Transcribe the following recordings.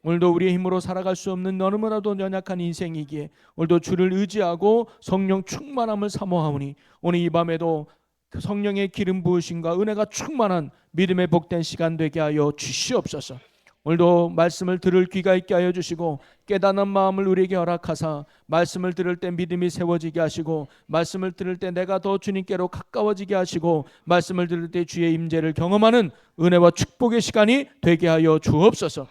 오늘도 우리의 힘으로 살아갈 수 없는 너무나도 연약한 인생이기에 오늘도 주를 의지하고 성령 충만함을 사모하오니 오늘 이 밤에도 그 성령의 기름 부으심과 은혜가 충만한 믿음의 복된 시간 되게 하여 주시옵소서. 오늘도 말씀을 들을 귀가 있게 하여 주시고 깨닫는 마음을 우리에게 허락하사 말씀을 들을 때 믿음이 세워지게 하시고 말씀을 들을 때 내가 더 주님께로 가까워지게 하시고 말씀을 들을 때 주의 임재를 경험하는 은혜와 축복의 시간이 되게 하여 주옵소서.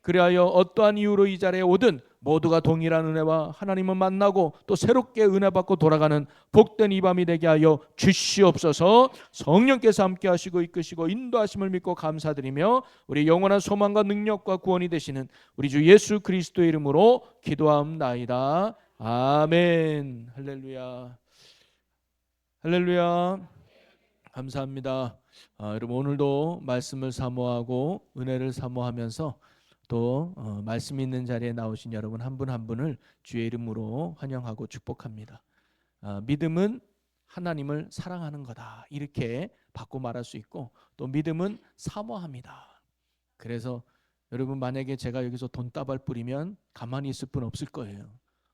그리하여 어떠한 이유로 이 자리에 오든 모두가 동일한 은혜와 하나님을 만나고 또 새롭게 은혜 받고 돌아가는 복된 이 밤이 되게 하여 주시옵소서. 성령께서 함께 하시고 이끄시고 인도하심을 믿고 감사드리며 우리 영원한 소망과 능력과 구원이 되시는 우리 주 예수 그리스도의 이름으로 기도함나이다. 아멘. 할렐루야. 할렐루야. 감사합니다. 여러분 오늘도 말씀을 사모하고 은혜를 사모하면서 또 말씀 있는 자리에 나오신 여러분 한 분 한 분을 주의 이름으로 환영하고 축복합니다. 믿음은 하나님을 사랑하는 거다 이렇게 바꿔 말할 수 있고 또 믿음은 사모합니다. 그래서 여러분 만약에 제가 여기서 돈다발 뿌리면 가만히 있을 분 없을 거예요.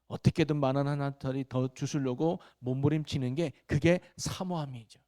어떻게든 만 원 하나짜리 더 주시려고 몸부림치는 게 그게 사모함이죠.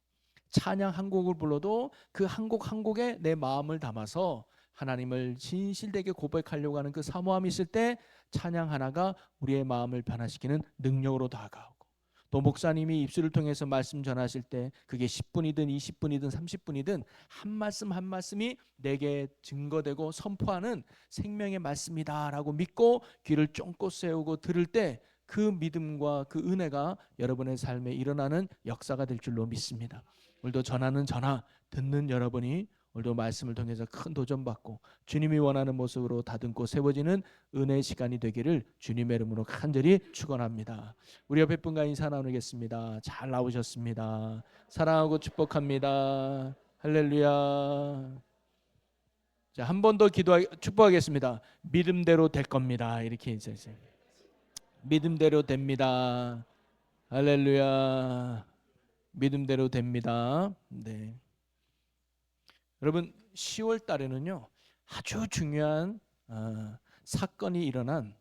찬양 한 곡을 불러도 그 한 곡 한 곡에 내 마음을 담아서 하나님을 진실되게 고백하려고 하는 그 사모함이 있을 때 찬양 하나가 우리의 마음을 변화시키는 능력으로 다가오고 또 목사님이 입술을 통해서 말씀 전하실 때 그게 10분이든 20분이든 30분이든 한 말씀 한 말씀이 내게 증거되고 선포하는 생명의 말씀이다라고 믿고 귀를 쫑긋 세우고 들을 때 그 믿음과 그 은혜가 여러분의 삶에 일어나는 역사가 될 줄로 믿습니다. 오늘도 전하는 전하 듣는 여러분이 오늘도 말씀을 통해서 큰 도전받고 주님이 원하는 모습으로 다듬고 세워지는 은혜의 시간이 되기를 주님의 이름으로 간절히 축원합니다. 우리 옆에 분과 인사 나누겠습니다. 잘 나오셨습니다. 사랑하고 축복합니다. 할렐루야. 자, 한 번 더 축복하겠습니다. 믿음대로 될 겁니다. 이렇게 인사했어요. 믿음대로 됩니다. 할렐루야. 믿음대로 됩니다. 네. 여러분 10월 달에는요 아주 중요한 사건이 일어난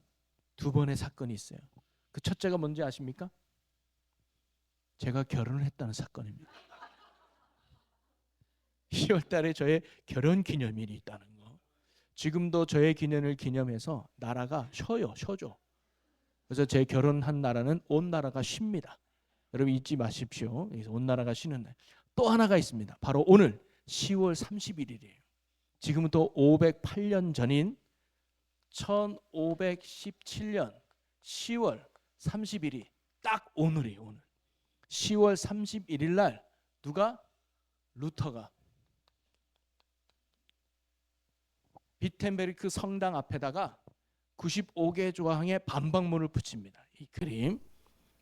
두 번의 사건이 있어요. 그 첫째가 뭔지 아십니까? 제가 결혼을 했다는 사건입니다. 10월 달에 저의 결혼 기념일이 있다는 거. 지금도 저의 기념을 기념해서 나라가 쉬죠. 그래서 제 결혼한 나라는 온 나라가 쉽니다. 여러분 잊지 마십시오. 그래서 온 나라가 쉬는 날. 또 하나가 있습니다. 바로 오늘 10월 31일이에요. 지금부터 508년 전인 1517년 10월 30일이 딱 오늘이에요. 오늘 10월 31일 날 누가? 루터가 비텐베르크 성당 앞에다가 95개 조항의 반박문을 붙입니다. 이 그림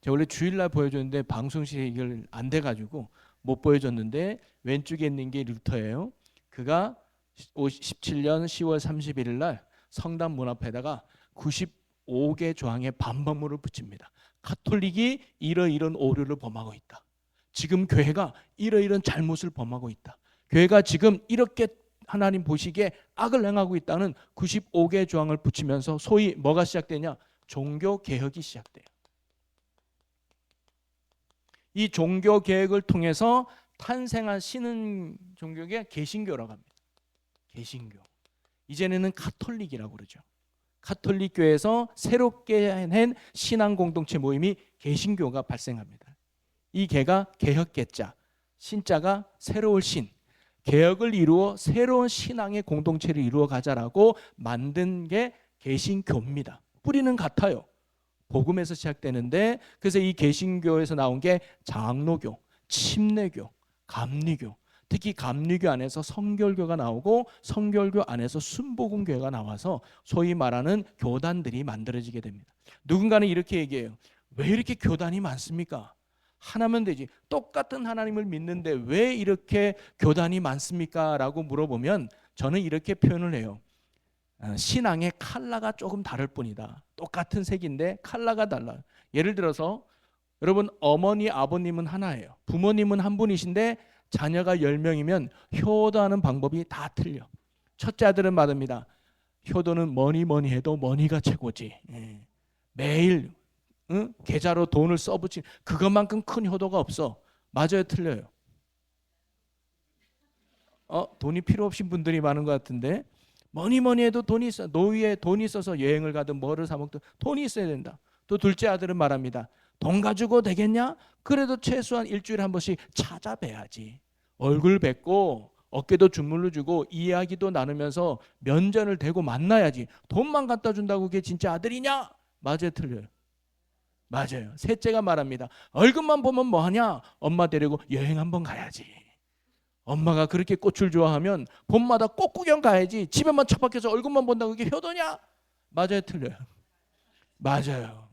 제가 원래 주일날 보여줬는데 방송실에 이걸 안 돼가지고 못 보여줬는데 왼쪽에 있는 게 루터예요. 그가 17년 10월 31일 날 성당 문 앞에다가 95개 조항의 반박문을 붙입니다. 가톨릭이 이러이런 오류를 범하고 있다. 지금 교회가 이러이런 잘못을 범하고 있다. 교회가 지금 이렇게 하나님 보시기에 악을 행하고 있다는 95개 조항을 붙이면서 소위 뭐가 시작되냐? 종교 개혁이 시작돼요. 이 종교 개혁을 통해서 탄생한 신흥 종교가 개신교라고 합니다. 개신교. 이전에는 가톨릭이라고 그러죠. 가톨릭 교회에서 새롭게 낸 신앙 공동체 모임이 개신교가 발생합니다. 이 개가 개혁개자, 신자가 새로울 신, 개혁을 이루어 새로운 신앙의 공동체를 이루어 가자라고 만든 게 개신교입니다. 뿌리는 같아요. 복음에서 시작되는데 그래서 이 개신교에서 나온 게 장로교, 침례교, 감리교, 특히 감리교 안에서 성결교가 나오고 성결교 안에서 순복음교회가 나와서 소위 말하는 교단들이 만들어지게 됩니다. 누군가는 이렇게 얘기해요. 왜 이렇게 교단이 많습니까? 하나면 되지. 똑같은 하나님을 믿는데 왜 이렇게 교단이 많습니까? 라고 물어보면 저는 이렇게 표현을 해요. 신앙의 컬러가 조금 다를 뿐이다. 똑같은 색인데 컬러가 달라요. 예를 들어서 여러분 어머니 아버님은 하나예요. 부모님은 한 분이신데 자녀가 10명이면 효도하는 방법이 다 틀려. 첫째 아들은 말합니다. 효도는 뭐니 뭐니 해도 머니가 최고지. 매일 계좌로 돈을 써붙인 그것만큼 큰 효도가 없어. 맞아요, 틀려요? 돈이 필요 없신 분들이 많은 것 같은데, 뭐니 뭐니 해도 돈이 있어. 노후에 돈이 있어서 여행을 가든 뭐를 사 먹든 돈이 있어야 된다. 또 둘째 아들은 말합니다. 돈 가지고 되겠냐? 그래도 최소한 일주일에 한 번씩 찾아뵈야지. 얼굴 뵙고 어깨도 주물러 주고 이야기도 나누면서 면전을 대고 만나야지. 돈만 갖다 준다고 그게 진짜 아들이냐? 맞아요, 틀려요? 맞아요. 셋째가 말합니다. 얼굴만 보면 뭐하냐? 엄마 데리고 여행 한번 가야지. 엄마가 그렇게 꽃을 좋아하면 봄마다 꽃 구경 가야지. 집에만 처박혀서 얼굴만 본다고 그게 효도냐? 맞아요, 틀려요? 맞아요.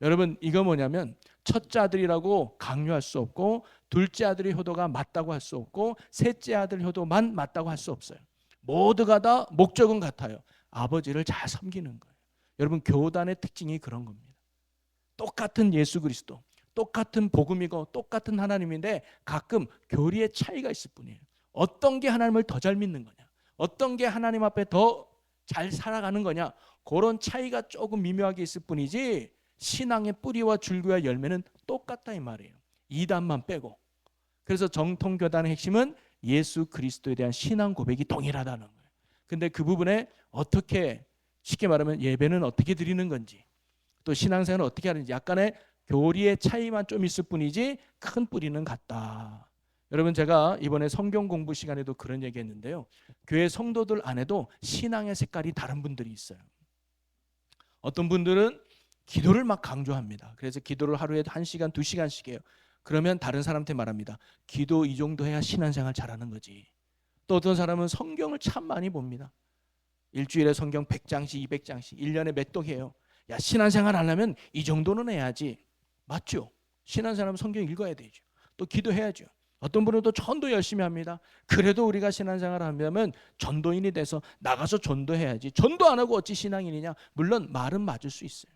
여러분, 이거 뭐냐면 첫째 아들이라고 강요할 수 없고, 둘째 아들의 효도가 맞다고 할 수 없고, 셋째 아들 효도만 맞다고 할 수 없어요. 모두가 다 목적은 같아요. 아버지를 잘 섬기는 거예요. 여러분, 교단의 특징이 그런 겁니다. 똑같은 예수 그리스도, 똑같은 복음이고 똑같은 하나님인데 가끔 교리의 차이가 있을 뿐이에요. 어떤 게 하나님을 더 잘 믿는 거냐, 어떤 게 하나님 앞에 더 잘 살아가는 거냐, 그런 차이가 조금 미묘하게 있을 뿐이지 신앙의 뿌리와 줄기와 열매는 똑같다 이 말이에요. 이단만 빼고. 그래서 정통교단의 핵심은 예수 그리스도에 대한 신앙 고백이 동일하다는 거예요. 근데 그 부분에 어떻게, 쉽게 말하면 예배는 어떻게 드리는 건지, 또 신앙생활은 어떻게 하는지 약간의 교리의 차이만 좀 있을 뿐이지 큰 뿌리는 같다. 여러분, 제가 이번에 성경 공부 시간에도 그런 얘기 했는데요. 교회 성도들 안에도 신앙의 색깔이 다른 분들이 있어요. 어떤 분들은 기도를 막 강조합니다. 그래서 기도를 하루에 1시간, 2시간씩 해요. 그러면 다른 사람한테 말합니다. 기도 이 정도 해야 신앙생활 잘하는 거지. 또 어떤 사람은 성경을 참 많이 봅니다. 일주일에 성경 100장씩, 200장씩, 1년에 몇 독 해요. 야, 신앙생활 하려면 이 정도는 해야지. 맞죠? 신앙생활하면 성경 읽어야 되죠. 또 기도해야죠. 어떤 분은 또 전도 열심히 합니다. 그래도 우리가 신앙생활을 하려면 전도인이 돼서 나가서 전도해야지. 전도 안 하고 어찌 신앙인이냐? 물론 말은 맞을 수 있어요.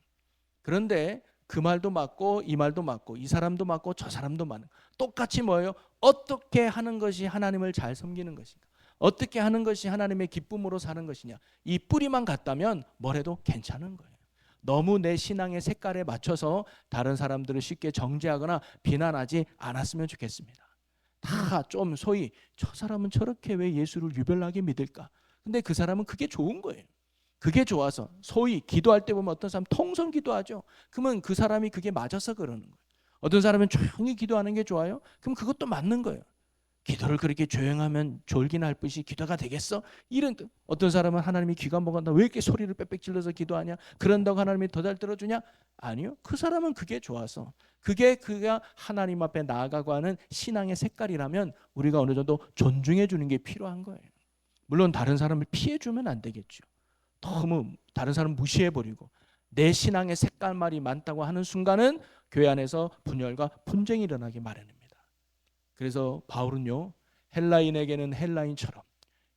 그런데 그 말도 맞고 이 말도 맞고 이 사람도 맞고 저 사람도 맞는, 똑같이 뭐예요? 어떻게 하는 것이 하나님을 잘 섬기는 것인가? 어떻게 하는 것이 하나님의 기쁨으로 사는 것이냐? 이 뿌리만 같다면 뭘 해도 괜찮은 거예요. 너무 내 신앙의 색깔에 맞춰서 다른 사람들을 쉽게 정죄하거나 비난하지 않았으면 좋겠습니다. 다 좀 소위 저 사람은 저렇게 왜 예수를 유별나게 믿을까? 근데 그 사람은 그게 좋은 거예요. 그게 좋아서, 소위 기도할 때 보면 어떤 사람 통성 기도하죠. 그러면 그 사람이 그게 맞아서 그러는 거예요. 어떤 사람은 조용히 기도하는 게 좋아요. 그럼 그것도 맞는 거예요. 기도를 그렇게 조용하면 졸기나 할 뿐이지 기도가 되겠어? 이런, 어떤 사람은 하나님이 귀가 먹었나, 왜 이렇게 소리를 빽빽 질러서 기도하냐, 그런다고 하나님이 더 잘 들어주냐? 아니요. 그 사람은 그게 좋아서, 그게 그가 하나님 앞에 나아가고 하는 신앙의 색깔이라면 우리가 어느 정도 존중해 주는 게 필요한 거예요. 물론 다른 사람을 피해 주면 안 되겠죠. 너무 다른 사람 무시해 버리고 내 신앙의 색깔말이 많다고 하는 순간은 교회 안에서 분열과 분쟁이 일어나기 마련입니다. 그래서 바울은요, 헬라인에게는 헬라인처럼,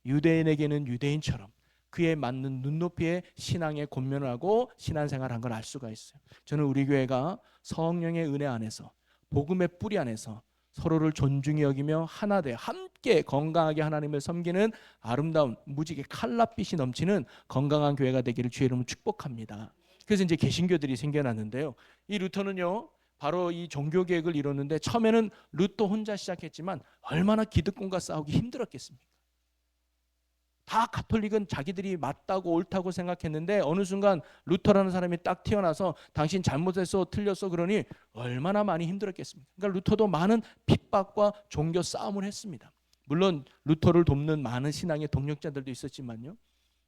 유대인에게는 유대인처럼 그에 맞는 눈높이의 신앙의 권면을 하고 신앙생활을 한 걸 알 수가 있어요. 저는 우리 교회가 성령의 은혜 안에서, 복음의 뿌리 안에서 서로를 존중히 여기며 하나 돼 함께 건강하게 하나님을 섬기는 아름다운 무지개 칼라빛이 넘치는 건강한 교회가 되기를 주의 이름으로 축복합니다. 그래서 이제 개신교들이 생겨났는데요. 이 루터는요, 바로 이 종교 개혁을 이뤘는데 처음에는 루터 혼자 시작했지만 얼마나 기득권과 싸우기 힘들었겠습니까? 다 가톨릭은 자기들이 맞다고 옳다고 생각했는데 어느 순간 루터라는 사람이 딱 튀어나와서 당신 잘못했어, 틀렸어 그러니 얼마나 많이 힘들었겠습니까? 그러니까 루터도 많은 핍박과 종교 싸움을 했습니다. 물론 루터를 돕는 많은 신앙의 동력자들도 있었지만요.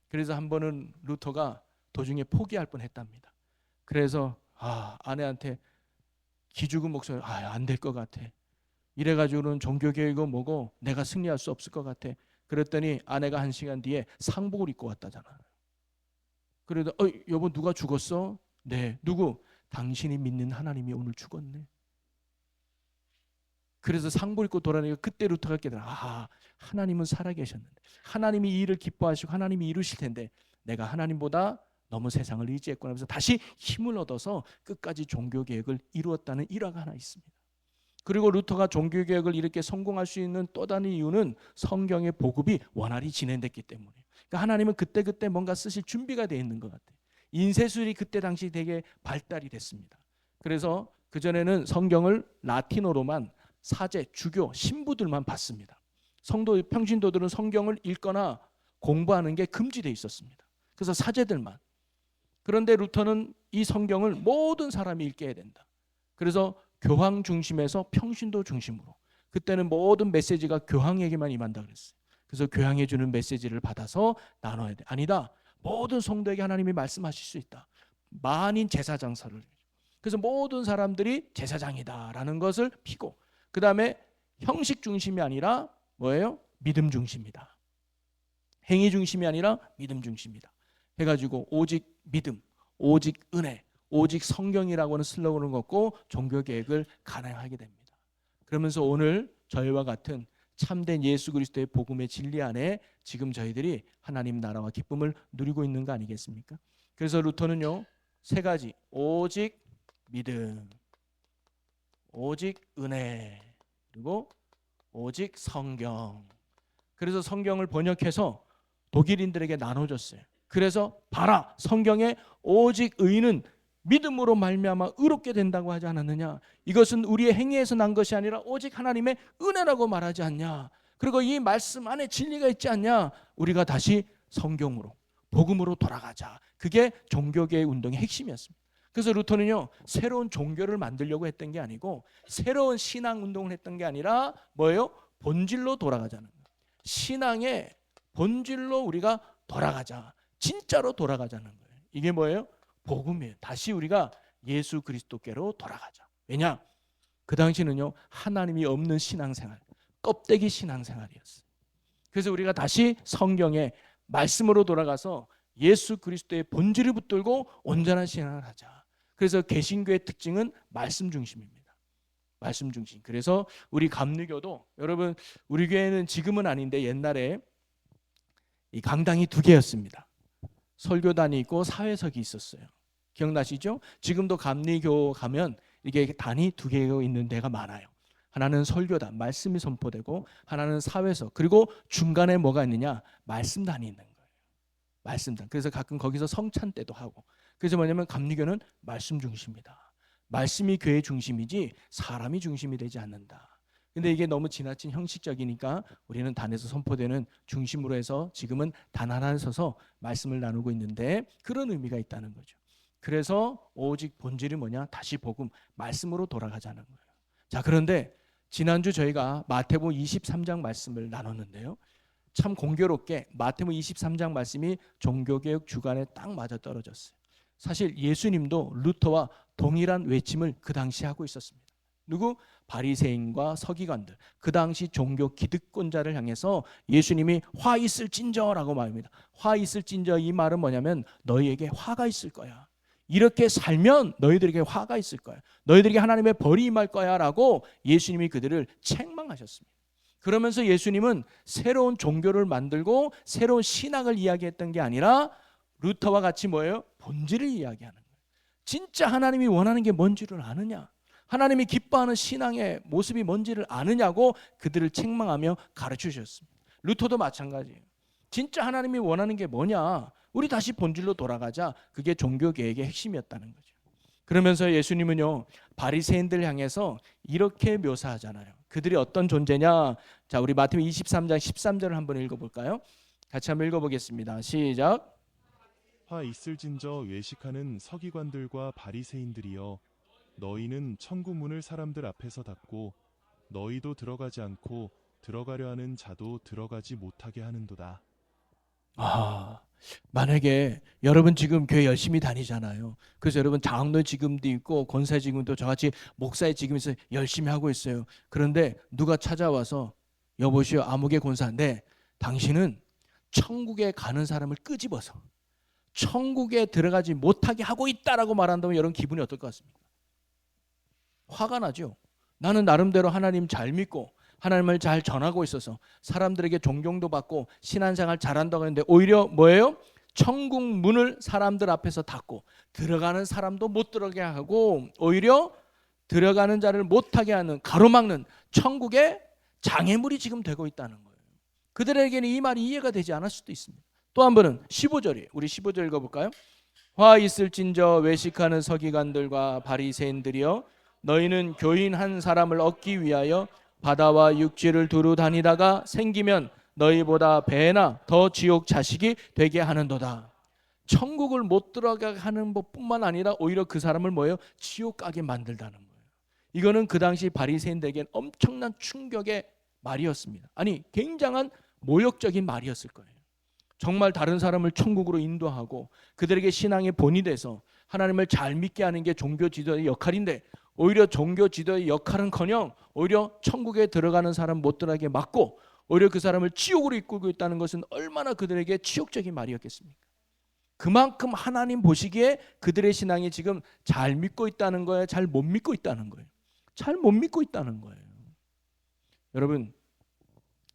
그래서 한 번은 루터가 도중에 포기할 뻔했답니다. 그래서 아내한테 기죽은 목소리, 안 될 것 같아. 이래가지고는 종교개혁은 뭐고 내가 승리할 수 없을 것 같아. 그랬더니 아내가 1시간 뒤에 상복을 입고 왔다잖아. 그래도 여보 누가 죽었어? 네. 누구? 당신이 믿는 하나님이 오늘 죽었네. 그래서 상복 입고 돌아다니까 그때 루터가 깨달아, 하나님은 살아계셨는데, 하나님이 이 일을 기뻐하시고 하나님이 이루실 텐데 내가 하나님보다 너무 세상을 의지했구나 하면서 다시 힘을 얻어서 끝까지 종교개혁을 이루었다는 일화가 하나 있습니다. 그리고 루터가 종교개혁을 이렇게 성공할 수 있는 또 다른 이유는 성경의 보급이 원활히 진행됐기 때문에. 그러니까 하나님은 그때그때 뭔가 쓰실 준비가 되어 있는 것 같아요. 인쇄술이 그때 당시 되게 발달이 됐습니다. 그래서 그전에는 성경을 라틴어로만 사제, 주교, 신부들만 봤습니다. 성도 평신도들은 성경을 읽거나 공부하는 게 금지되어 있었습니다. 그래서 사제들만. 그런데 루터는 이 성경을 모든 사람이 읽게 해야 된다. 그래서 교황 중심에서 평신도 중심으로. 그때는 모든 메시지가 교황에게만 임한다 그랬어요. 그래서 교황이 주는 메시지를 받아서 나눠야 돼. 아니다. 모든 성도에게 하나님이 말씀하실 수 있다. 만인 제사장사를. 그래서 모든 사람들이 제사장이다라는 것을 피고, 그 다음에 형식 중심이 아니라 뭐예요? 믿음 중심이다. 행위 중심이 아니라 믿음 중심이다. 해가지고 오직 믿음, 오직 은혜, 오직 성경이라고 하는 슬로건을 걷고 종교 개혁을 가능하게 됩니다. 그러면서 오늘 저희와 같은 참된 예수 그리스도의 복음의 진리 안에 지금 저희들이 하나님 나라와 기쁨을 누리고 있는 거 아니겠습니까? 그래서 루터는요, 세 가지, 오직 믿음, 오직 은혜, 그리고 오직 성경. 그래서 성경을 번역해서 독일인들에게 나눠줬어요. 그래서 봐라, 성경에 오직 의인은 믿음으로 말미암아 의롭게 된다고 하지 않았느냐. 이것은 우리의 행위에서 난 것이 아니라 오직 하나님의 은혜라고 말하지 않냐. 그리고 이 말씀 안에 진리가 있지 않냐. 우리가 다시 성경으로, 복음으로 돌아가자. 그게 종교개혁 운동의 핵심이었습니다. 그래서 루터는요, 새로운 종교를 만들려고 했던 게 아니고 새로운 신앙 운동을 했던 게 아니라 뭐예요? 본질로 돌아가자는 거예요. 신앙의 본질로 우리가 돌아가자. 진짜로 돌아가자는 거예요. 이게 뭐예요? 복음이에요. 다시 우리가 예수 그리스도께로 돌아가자. 왜냐? 그 당시는요, 하나님이 없는 신앙생활, 껍데기 신앙생활이었어요. 그래서 우리가 다시 성경의 말씀으로 돌아가서 예수 그리스도의 본질을 붙들고 온전한 신앙을 하자. 그래서 개신교의 특징은 말씀 중심입니다. 말씀 중심. 그래서 우리 감리교도, 여러분, 우리 교회는 지금은 아닌데 옛날에 이 강당이 2개였습니다. 설교단이 있고 사회석이 있었어요. 기억나시죠? 지금도 감리교 가면 이게 단이 2개가 있는 데가 많아요. 하나는 설교단, 말씀이 선포되고, 하나는 사회석, 그리고 중간에 뭐가 있느냐? 말씀단이 있는 거예요. 말씀단. 그래서 가끔 거기서 성찬 때도 하고. 그래서 뭐냐면 감리교는 말씀 중심이다. 말씀이 교회 중심이지 사람이 중심이 되지 않는다. 근데 이게 너무 지나친 형식적이니까 우리는 단에서 선포되는 중심으로 해서 지금은 단 하나에 서서 말씀을 나누고 있는데, 그런 의미가 있다는 거죠. 그래서 오직 본질이 뭐냐? 다시 복음, 말씀으로 돌아가자는 거예요. 자, 그런데 지난주 저희가 마태복음 23장 말씀을 나눴는데요. 참 공교롭게 마태복음 23장 말씀이 종교개혁 주간에 딱 맞아 떨어졌어요. 사실 예수님도 루터와 동일한 외침을 그 당시 하고 있었습니다. 누구? 바리새인과 서기관들, 그 당시 종교 기득권자를 향해서 예수님이 화 있을진저라고 말합니다. 화 있을진저, 이 말은 뭐냐면 너희에게 화가 있을 거야. 이렇게 살면 너희들에게 화가 있을 거야. 너희들에게 하나님의 벌이 임할 거야 라고 예수님이 그들을 책망하셨습니다. 그러면서 예수님은 새로운 종교를 만들고 새로운 신앙을 이야기했던 게 아니라 루터와 같이 뭐예요? 본질을 이야기하는 거예요. 진짜 하나님이 원하는 게 뭔지를 아느냐? 하나님이 기뻐하는 신앙의 모습이 뭔지를 아느냐고 그들을 책망하며 가르치셨습니다. 루터도 마찬가지예요. 진짜 하나님이 원하는 게 뭐냐? 우리 다시 본질로 돌아가자. 그게 종교개혁의 핵심이었다는 거죠. 그러면서 예수님은요, 바리새인들 향해서 이렇게 묘사하잖아요. 그들이 어떤 존재냐? 자, 우리 마태복음 23장 13절을 한번 읽어볼까요? 같이 한번 읽어보겠습니다. 시작. 화 있을진저 외식하는 서기관들과 바리새인들이여, 너희는 천국 문을 사람들 앞에서 닫고 너희도 들어가지 않고 들어가려 하는 자도 들어가지 못하게 하는도다. 만약에 여러분 지금 교회 열심히 다니잖아요. 그래서 여러분 장로 직임도 있고 권사 직임도 저같이 목사의 직임에서 열심히 하고 있어요. 그런데 누가 찾아와서 여보시오, 아무개 권사인데 당신은 천국에 가는 사람을 끄집어서 천국에 들어가지 못하게 하고 있다라고 말한다면 여러분 기분이 어떨 것 같습니까? 화가 나죠. 나는 나름대로 하나님 잘 믿고 하나님을 잘 전하고 있어서 사람들에게 존경도 받고 신앙생활 잘한다고 했는데 오히려 뭐예요? 천국 문을 사람들 앞에서 닫고 들어가는 사람도 못 들어가게 하고 오히려 들어가는 자를 못하게 하는, 가로막는 천국의 장애물이 지금 되고 있다는 거예요. 그들에게는 이 말이 이해가 되지 않을 수도 있습니다. 또 한 번은 15절이에요. 우리 15절 읽어볼까요? 화 있을진저 외식하는 서기관들과 바리새인들이여 너희는 교인 한 사람을 얻기 위하여 바다와 육지를 두루 다니다가 생기면 너희보다 배나 더 지옥 자식이 되게 하는도다. 천국을 못 들어가게 하는 것뿐만 아니라 오히려 그 사람을 뭐예요? 지옥 가게 만들다는 거예요. 이거는 그 당시 바리새인들에겐 엄청난 충격의 말이었습니다. 아니 굉장한 모욕적인 말이었을 거예요. 정말 다른 사람을 천국으로 인도하고 그들에게 신앙의 본이 돼서 하나님을 잘 믿게 하는 게 종교 지도의 역할인데 오히려 종교 지도의 역할은커녕 오히려 천국에 들어가는 사람 못 들어가게 막고 오히려 그 사람을 지옥으로 이끌고 있다는 것은 얼마나 그들에게 치욕적인 말이었겠습니까? 그만큼 하나님 보시기에 그들의 신앙이 지금 잘 믿고 있다는 거예요? 잘 못 믿고 있다는 거예요? 잘 못 믿고 있다는 거예요. 여러분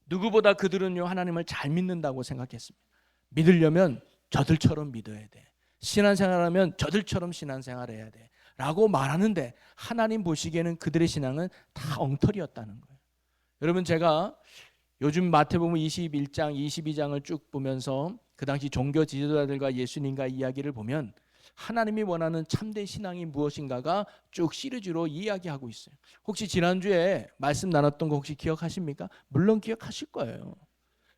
누구보다 그들은요 하나님을 잘 믿는다고 생각했습니다. 믿으려면 저들처럼 믿어야 돼. 신앙생활하면 저들처럼 신앙생활해야 돼 라고 말하는데 하나님 보시기에는 그들의 신앙은 다 엉터리였다는 거예요. 여러분 제가 요즘 마태복음 21장 22장을 쭉 보면서 그 당시 종교 지도자들과 예수님과 이야기를 보면 하나님이 원하는 참된 신앙이 무엇인가가 쭉 시리즈로 이야기하고 있어요. 혹시 지난주에 말씀 나눴던 거 혹시 기억하십니까? 물론 기억하실 거예요.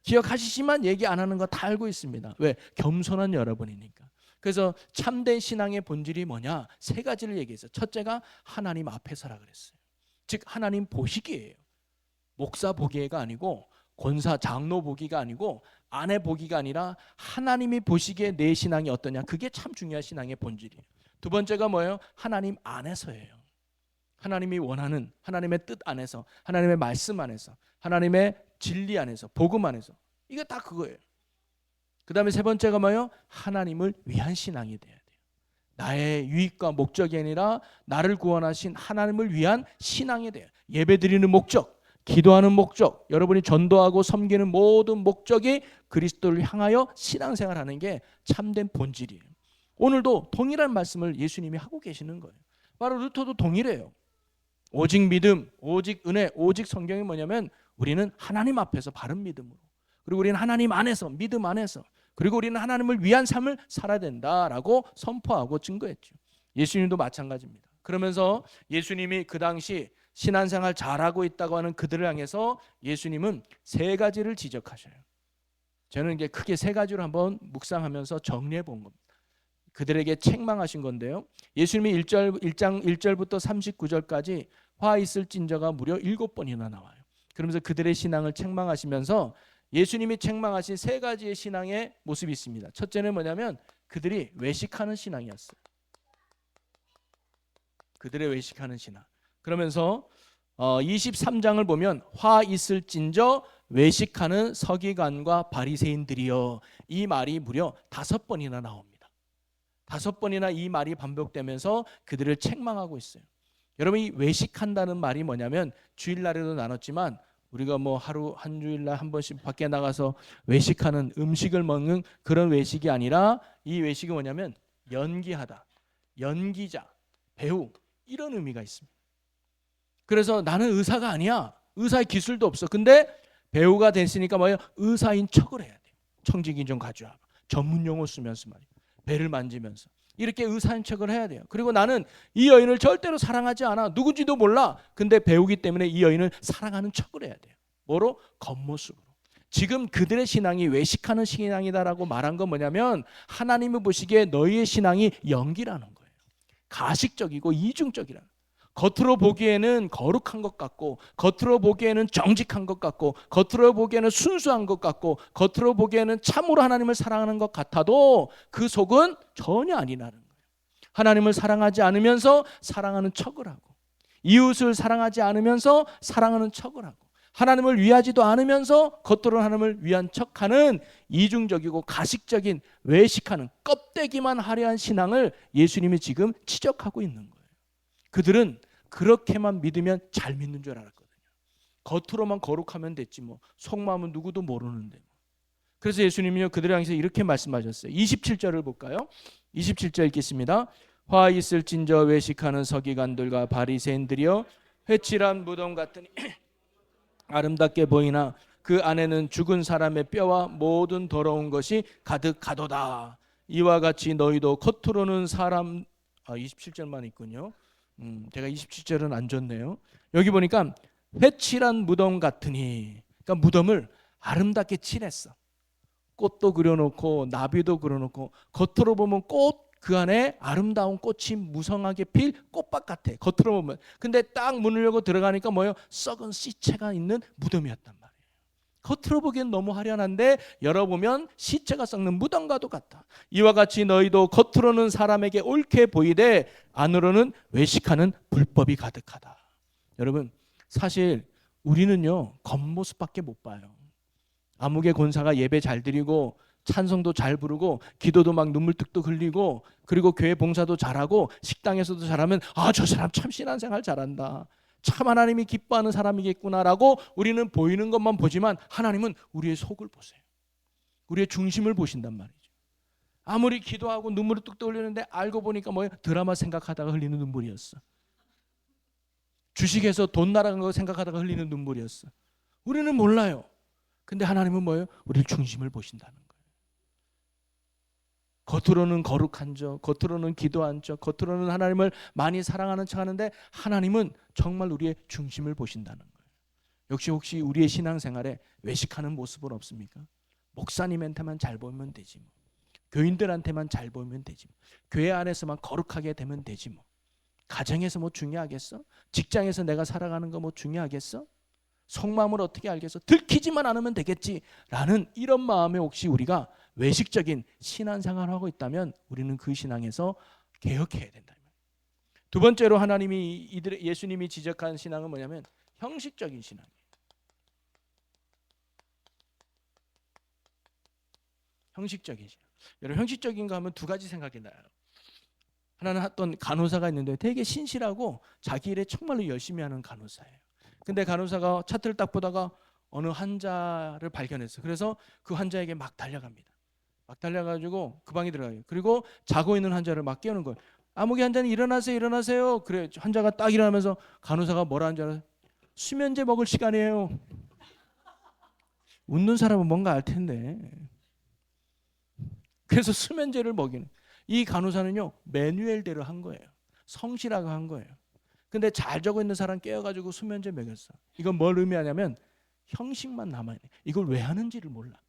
기억하시지만 얘기 안 하는 거 다 알고 있습니다. 왜? 겸손한 여러분이니까. 그래서 참된 신앙의 본질이 뭐냐? 세 가지를 얘기했어요. 첫째가 하나님 앞에서라 그랬어요. 즉 하나님 보시기예요. 목사 보기가 아니고 권사 장로 보기가 아니고 아내 보기가 아니라 하나님이 보시기에 내 신앙이 어떠냐. 그게 참 중요한 신앙의 본질이에요. 두 번째가 뭐예요? 하나님 안에서예요. 하나님이 원하는 하나님의 뜻 안에서, 하나님의 말씀 안에서, 하나님의 진리 안에서, 복음 안에서. 이게 다 그거예요. 그 다음에 세 번째가 뭐예요? 하나님을 위한 신앙이 돼야 돼요. 나의 유익과 목적이 아니라 나를 구원하신 하나님을 위한 신앙이 돼요. 예배드리는 목적, 기도하는 목적, 여러분이 전도하고 섬기는 모든 목적이 그리스도를 향하여 신앙생활하는 게 참된 본질이에요. 오늘도 동일한 말씀을 예수님이 하고 계시는 거예요. 바로 루터도 동일해요. 오직 믿음, 오직 은혜, 오직 성경이 뭐냐면 우리는 하나님 앞에서 바른 믿음으로, 그리고 우리는 하나님 안에서, 믿음 안에서, 그리고 우리는 하나님을 위한 삶을 살아야 된다라고 선포하고 증거했죠. 예수님도 마찬가지입니다. 그러면서 예수님이 그 당시 신앙생활 잘하고 있다고 하는 그들을 향해서 예수님은 세 가지를 지적하셔요. 저는 이게 크게 세 가지로 한번 묵상하면서 정리해 본 겁니다. 그들에게 책망하신 건데요. 예수님이 1장 1절부터 39절까지 화 있을진저가 무려 7번이나 나와요. 그러면서 그들의 신앙을 책망하시면서 예수님이 책망하신 세 가지의 신앙의 모습이 있습니다. 첫째는 뭐냐면 그들이 외식하는 신앙이었어요. 그들의 외식하는 신앙. 그러면서 23장을 보면 화 있을진저 외식하는 서기관과 바리새인들이여, 이 말이 무려 5번이나 나옵니다. 5번이나 이 말이 반복되면서 그들을 책망하고 있어요. 여러분 이 외식한다는 말이 뭐냐면 주일날에도 나눴지만 우리가 뭐 하루 한 주일날 한 번씩 밖에 나가서 외식하는 음식을 먹는 그런 외식이 아니라 이 외식이 뭐냐면 연기하다, 연기자, 배우 이런 의미가 있습니다. 그래서 나는 의사가 아니야. 의사의 기술도 없어. 근데 배우가 됐으니까 뭐예요? 의사인 척을 해야 돼요. 청지기 좀 가져와. 전문 용어 쓰면서 말이에요. 배를 만지면서 이렇게 의사인 척을 해야 돼요. 그리고 나는 이 여인을 절대로 사랑하지 않아. 누군지도 몰라. 근데 배우기 때문에 이 여인을 사랑하는 척을 해야 돼요. 뭐로? 겉모습으로. 지금 그들의 신앙이 외식하는 신앙이다라고 말한 건 뭐냐면 하나님이 보시기에 너희의 신앙이 연기라는 거예요. 가식적이고 이중적이라는 거예요. 겉으로 보기에는 거룩한 것 같고, 겉으로 보기에는 정직한 것 같고, 겉으로 보기에는 순수한 것 같고, 겉으로 보기에는 참으로 하나님을 사랑하는 것 같아도 그 속은 전혀 아니라는 거예요. 하나님을 사랑하지 않으면서 사랑하는 척을 하고, 이웃을 사랑하지 않으면서 사랑하는 척을 하고, 하나님을 위하지도 않으면서 겉으로 하나님을 위한 척하는 이중적이고 가식적인 외식하는 껍데기만 화려한 신앙을 예수님이 지금 지적하고 있는 거예요. 그들은 그렇게만 믿으면 잘 믿는 줄 알았거든요. 겉으로만 거룩하면 됐지 뭐 속마음은 누구도 모르는데. 그래서 예수님이요 그들을 향해서 이렇게 말씀하셨어요. 27절을 볼까요? 27절 읽겠습니다. 화 있을진저 외식하는 서기관들과 바리새인들이여 회칠한 무덤 같으니 아름답게 보이나 그 안에는 죽은 사람의 뼈와 모든 더러운 것이 가득하도다. 이와 같이 너희도 겉으로는 사람 27절만 있군요. 제가 27절은 안 줬네요. 여기 보니까 회칠한 무덤 같으니, 그러니까 무덤을 아름답게 칠했어. 꽃도 그려놓고 나비도 그려놓고, 겉으로 보면 꽃, 그 안에 아름다운 꽃이 무성하게 필 꽃밭 같아, 겉으로 보면. 근데 딱 문을 열고 들어가니까 뭐예요? 썩은 시체가 있는 무덤이었단 말이에요. 겉으로 보기엔 너무 화려한데 열어보면 시체가 썩는 무덤과도 같다. 이와 같이 너희도 겉으로는 사람에게 옳게 보이되 안으로는 외식하는 불법이 가득하다. 여러분, 사실 우리는요 겉모습밖에 못 봐요. 아무개 권사가 예배 잘 드리고 찬송도 잘 부르고 기도도 막 눈물 뚝뚝 흘리고, 그리고 교회 봉사도 잘하고 식당에서도 잘하면 저 사람 참 신앙생활 잘한다, 참 하나님이 기뻐하는 사람이겠구나라고 우리는 보이는 것만 보지만 하나님은 우리의 속을 보세요. 우리의 중심을 보신단 말이죠. 아무리 기도하고 눈물을 뚝뚝 흘리는데 알고 보니까 뭐예요? 드라마 생각하다가 흘리는 눈물이었어. 주식에서 돈 날아간 거 생각하다가 흘리는 눈물이었어. 우리는 몰라요. 근데 하나님은 뭐예요? 우리를 중심을 보신다는 거예요. 겉으로는 거룩한 척, 겉으로는 기도한 척, 겉으로는 하나님을 많이 사랑하는 척 하는데 하나님은 정말 우리의 중심을 보신다는 거예요. 역시 혹시 우리의 신앙생활에 외식하는 모습은 없습니까? 목사님한테만 잘 보이면 되지 뭐. 교인들한테만 잘 보이면 되지 뭐. 교회 안에서만 거룩하게 되면 되지 뭐. 가정에서 뭐 중요하겠어? 직장에서 내가 살아가는 거 뭐 중요하겠어? 속마음을 어떻게 알겠어? 들키지만 않으면 되겠지 라는 이런 마음에 혹시 우리가 외식적인 신앙생활을 하고 있다면 우리는 그 신앙에서 개혁해야 된다. 두 번째로 예수님이 지적한 신앙은 뭐냐면 형식적인 신앙이에요. 형식적인 신앙. 여러분, 형식적인 거 하면 두 가지 생각이 나요. 하나는 어떤 간호사가 있는데 되게 신실하고 자기 일에 정말로 열심히 하는 간호사예요. 근데 간호사가 차트를 딱 보다가 어느 환자를 발견했어. 그래서 그 환자에게 막 달려갑니다. 막 달려가지고 그 방에 들어가요. 그리고 자고 있는 환자를 막 깨우는 거예요. 아무개 환자는 일어나세요, 일어나세요. 그래, 환자가 딱 일어나면서 간호사가 뭐라 하는 줄 알아요? 수면제 먹을 시간이에요. 웃는 사람은 뭔가 알 텐데. 그래서 수면제를 먹이는. 이 간호사는요 매뉴얼대로 한 거예요. 성실하게 한 거예요. 근데 잘 자고 있는 사람 깨워가지고 수면제 먹였어. 이건 뭘 의미하냐면 형식만 남아있네. 이걸 왜 하는지를 몰라.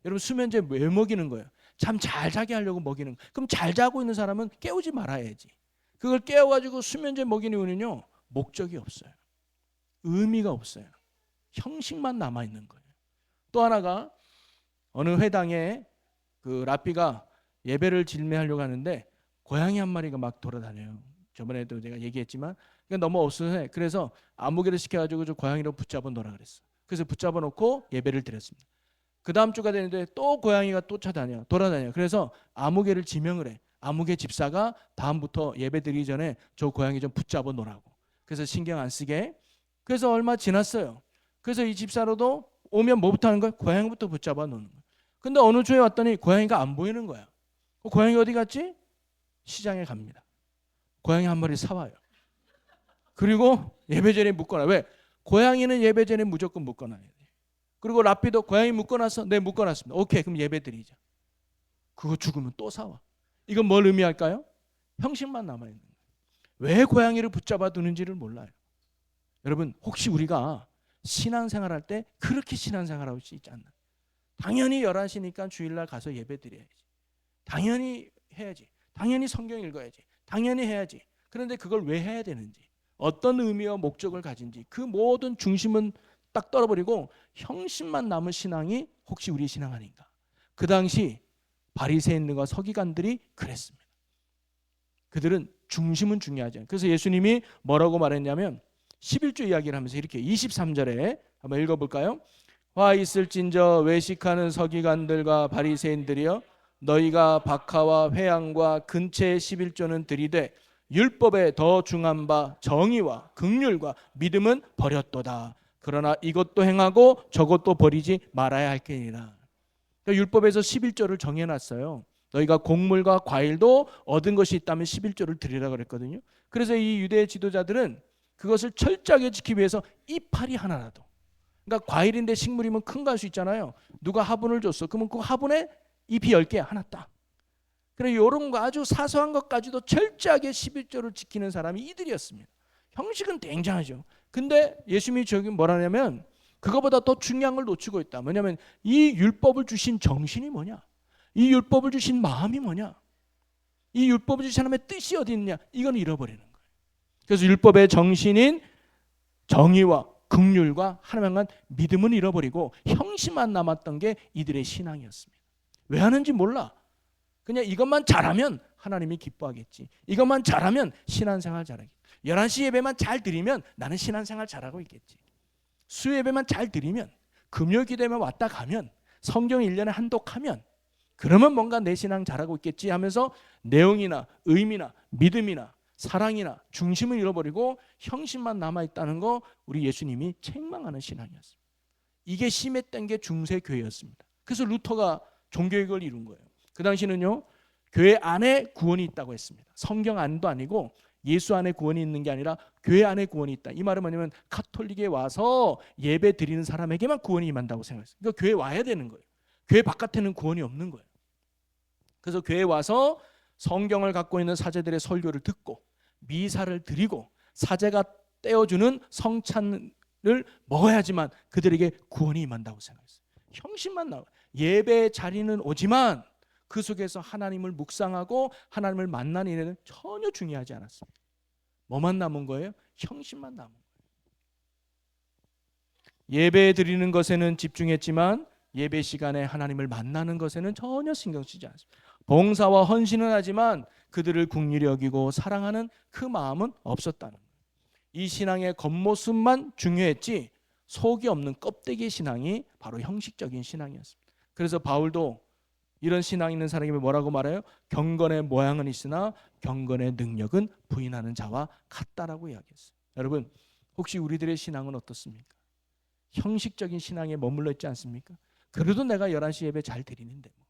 여러분, 수면제 왜 먹이는 거예요? 잠 잘 자게 하려고 먹이는 거예요. 그럼 잘 자고 있는 사람은 깨우지 말아야지. 그걸 깨워가지고 수면제 먹이는 이유는요 목적이 없어요. 의미가 없어요. 형식만 남아있는 거예요. 또 하나가 어느 회당에 그 랍비가 예배를 질매하려고 하는데 고양이 한 마리가 막 돌아다녀요. 저번에도 제가 얘기했지만 너무 없어서 그래서 아무개를 시켜가지고 저 고양이로 붙잡아 놓으라 그랬어. 그래서 붙잡아 놓고 예배를 드렸습니다. 그 다음 주가 되는데 또 고양이가 또 돌아다녀. 그래서 아무개를 지명을 해. 아무개 집사가 다음부터 예배 드리기 전에 저 고양이 좀 붙잡아 놓으라고. 그래서 신경 안 쓰게. 그래서 얼마 지났어요. 그래서 이 집사로도 오면 뭐부터 하는 거야? 고양이부터 붙잡아 놓는 거야. 근데 어느 주에 왔더니 고양이가 안 보이는 거야. 고양이 어디 갔지? 시장에 갑니다. 고양이 한 마리 사와요. 그리고 예배 전에 묶어놔. 왜? 고양이는 예배 전에 무조건 묶어놔야 돼. 그리고 랍비도 고양이 묶어놨어? 네, 묶어놨습니다. 오케이, 그럼 예배 드리자. 그거 죽으면 또 사와. 이건 뭘 의미할까요? 형식만 남아있는 거예요. 왜 고양이를 붙잡아 두는지를 몰라요. 여러분, 혹시 우리가 신앙생활할 때 그렇게 신앙생활하고 있지 않나? 당연히 11시니까 주일날 가서 예배 드려야지. 당연히 해야지. 당연히 성경 읽어야지. 당연히 해야지. 그런데 그걸 왜 해야 되는지, 어떤 의미와 목적을 가진지 그 모든 중심은 딱 떨어버리고 형식만 남은 신앙이 혹시 우리 신앙 아닌가? 그 당시 바리새인들과 서기관들이 그랬습니다. 그들은 중심은 중요하지 않아요. 그래서 예수님이 뭐라고 말했냐면 11조 이야기를 하면서 이렇게 23절에 한번 읽어볼까요? 화 있을진저 외식하는 서기관들과 바리새인들이여, 너희가 박하와 회양과 근체의 11조는 들이되 율법에 더 중한 바 정의와 긍휼과 믿음은 버렸도다. 그러나 이것도 행하고 저것도 버리지 말아야 할게니라. 그러니까 율법에서 11조를 정해놨어요. 너희가 곡물과 과일도 얻은 것이 있다면 11조를 드리라 그랬거든요. 그래서 이 유대 지도자들은 그것을 철저하게 지키기 위해서 이파리 하나라도, 그러니까 과일인데 식물이면 큰 거 할 수 있잖아요. 누가 화분을 줬어. 그러면 그 화분에 잎이 10개 하나 딱. 그래 이런 거 아주 사소한 것까지도 철저하게 11조를 지키는 사람이 이들이었습니다. 형식은 굉장하죠. 근데 예수님이 저기 뭐라냐면 그거보다 더 중요한 걸 놓치고 있다. 뭐냐면 이 율법을 주신 정신이 뭐냐? 이 율법을 주신 마음이 뭐냐? 이 율법을 주신 하나님의 뜻이 어디 있느냐? 이건 잃어버리는 거예요. 그래서 율법의 정신인 정의와 긍휼과 하나님에 대한 믿음은 잃어버리고 형식만 남았던 게 이들의 신앙이었습니다. 왜 하는지 몰라. 그냥 이것만 잘하면 하나님이 기뻐하겠지. 이것만 잘하면 신앙생활 잘하겠지. 11시 예배만 잘 드리면 나는 신앙생활 잘하고 있겠지. 수요 예배만 잘 드리면 금요 기도에만 왔다 가면 성경 1년에 한 독하면 그러면 뭔가 내 신앙 잘하고 있겠지 하면서 내용이나 의미나 믿음이나 사랑이나 중심을 잃어버리고 형식만 남아있다는 거 우리 예수님이 책망하는 신앙이었습니다. 이게 심했던 게 중세교회였습니다. 그래서 루터가 종교개혁을 이룬 거예요. 그 당시는요 교회 안에 구원이 있다고 했습니다. 성경 안도 아니고 예수 안에 구원이 있는 게 아니라 교회 안에 구원이 있다. 이 말은 뭐냐면 가톨릭에 와서 예배 드리는 사람에게만 구원이 임한다고 생각했어요. 그러니까 교회 와야 되는 거예요. 교회 바깥에는 구원이 없는 거예요. 그래서 교회에 와서 성경을 갖고 있는 사제들의 설교를 듣고 미사를 드리고 사제가 떼어주는 성찬을 먹어야지만 그들에게 구원이 임한다고 생각했어요. 형식만 나와요. 예배 자리는 오지만 그 속에서 하나님을 묵상하고 하나님을 만나는 일에는 전혀 중요하지 않았습니다. 뭐만 남은 거예요? 형식만 남은 거예요. 예배 드리는 것에는 집중했지만 예배 시간에 하나님을 만나는 것에는 전혀 신경 쓰지 않습니다. 봉사와 헌신은 하지만 그들을 긍휼히 여기고 사랑하는 그 마음은 없었다는 거예요. 이 신앙의 겉모습만 중요했지 속이 없는 껍데기 신앙이 바로 형식적인 신앙이었습니다. 그래서 바울도 이런 신앙 있는 사람에게 뭐라고 말해요? 경건의 모양은 있으나 경건의 능력은 부인하는 자와 같다라고 이야기했어요. 여러분 혹시 우리들의 신앙은 어떻습니까? 형식적인 신앙에 머물러 있지 않습니까? 그래도 내가 11시 예배 잘 드리는데 뭐.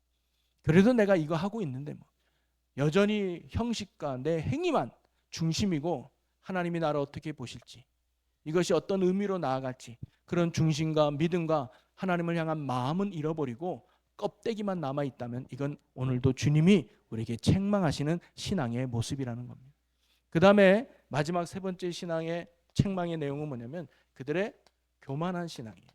그래도 내가 이거 하고 있는데 뭐. 여전히 형식과 내 행위만 중심이고 하나님이 나를 어떻게 보실지 이것이 어떤 의미로 나아갈지 그런 중심과 믿음과 하나님을 향한 마음은 잃어버리고 껍데기만 남아있다면 이건 오늘도 주님이 우리에게 책망하시는 신앙의 모습이라는 겁니다. 그 다음에 마지막 세 번째 신앙의 책망의 내용은 뭐냐면 그들의 교만한 신앙이에요.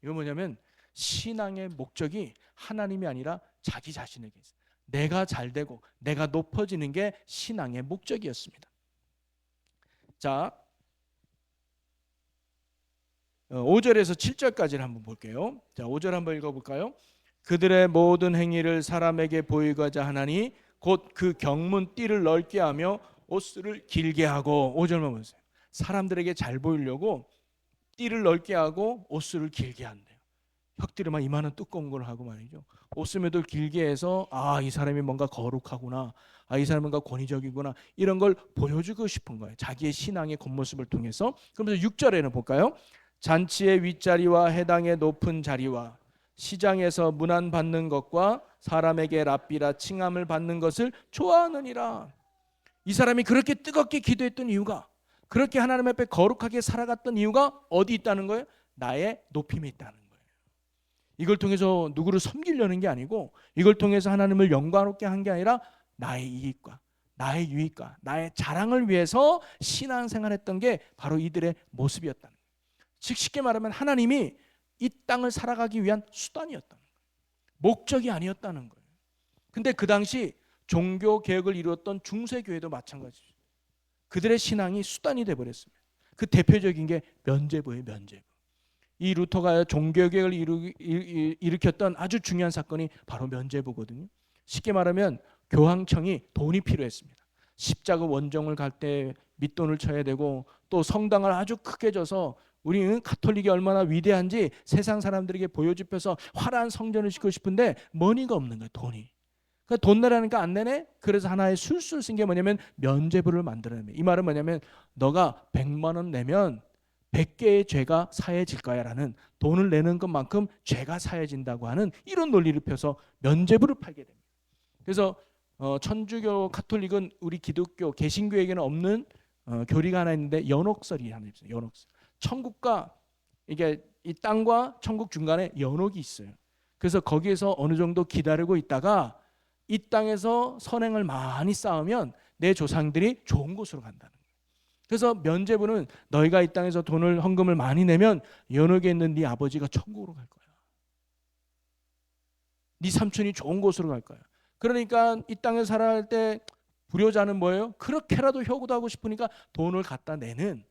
이건 뭐냐면 신앙의 목적이 하나님이 아니라 자기 자신에게 있어요. 내가 잘되고 내가 높아지는 게 신앙의 목적이었습니다. 자 5절에서 7절까지를 한번 볼게요. 자 5절 한번 읽어볼까요? 그들의 모든 행위를 사람에게 보이고자 하나니 곧 그 경문 띠를 넓게 하며 옷을 길게 하고 5절만 보세요. 사람들에게 잘 보이려고 띠를 넓게 하고 옷을 길게 한대요. 혁띠를 막 이만한 두꺼운 걸 하고 말이죠. 옷소매도 길게 해서 이 사람이 뭔가 거룩하구나. 이 사람이 뭔가 권위적이구나. 이런 걸 보여주고 싶은 거예요. 자기의 신앙의 겉모습을 통해서. 그러면서 6절에는 볼까요? 잔치의 윗자리와 해당의 높은 자리와 시장에서 문안받는 것과 사람에게 랍비라 칭함을 받는 것을 좋아하느니라. 이 사람이 그렇게 뜨겁게 기도했던 이유가 그렇게 하나님 앞에 거룩하게 살아갔던 이유가 어디 있다는 거예요? 나의 높임이 있다는 거예요. 이걸 통해서 누구를 섬기려는 게 아니고 이걸 통해서 하나님을 영광롭게 한 게 아니라 나의 이익과 나의 유익과 나의 자랑을 위해서 신앙생활했던 게 바로 이들의 모습이었다는 거예요. 즉 쉽게 말하면 하나님이 이 땅을 살아가기 위한 수단이었다는 거예요. 목적이 아니었다는 거예요. 근데 그 당시 종교 개혁을 이루었던 중세교회도 마찬가지죠. 그들의 신앙이 수단이 돼버렸습니다. 그 대표적인 게 면죄부예요. 면죄부. 이 루터가 종교개혁을 일으켰던 아주 중요한 사건이 바로 면죄부거든요. 쉽게 말하면 교황청이 돈이 필요했습니다. 십자가 원정을 갈 때 밑돈을 쳐야 되고 또 성당을 아주 크게 져서 우리는 가톨릭이 얼마나 위대한지 세상 사람들에게 보여주면서 화려한 성전을 짓고 싶은데 머니가 없는 거예요. 돈이. 그러니까 돈 내라니까 안 내네. 그래서 하나의 술술 쓴 게 뭐냐면 면죄부를 만들어냅니다. 이 말은 뭐냐면 너가 100만 원 내면 100개의 죄가 사해질 거야 라는 돈을 내는 것만큼 죄가 사해진다고 하는 이런 논리를 펴서 면죄부를 팔게 됩니다. 그래서 천주교 가톨릭은 우리 기독교 개신교에게는 없는 교리가 하나 있는데 연옥설이 하나 있어요. 연옥설. 천국과 이게 이 땅과 천국 중간에 연옥이 있어요. 그래서 거기에서 어느 정도 기다리고 있다가 이 땅에서 선행을 많이 쌓으면 내 조상들이 좋은 곳으로 간다는 거예요. 그래서 면죄부는 너희가 이 땅에서 돈을 헌금을 많이 내면 연옥에 있는 네 아버지가 천국으로 갈 거야. 네 삼촌이 좋은 곳으로 갈 거야. 그러니까 이 땅에 살아갈 때 불효자는 뭐예요? 그렇게라도 효도하고 하고 싶으니까 돈을 갖다 내는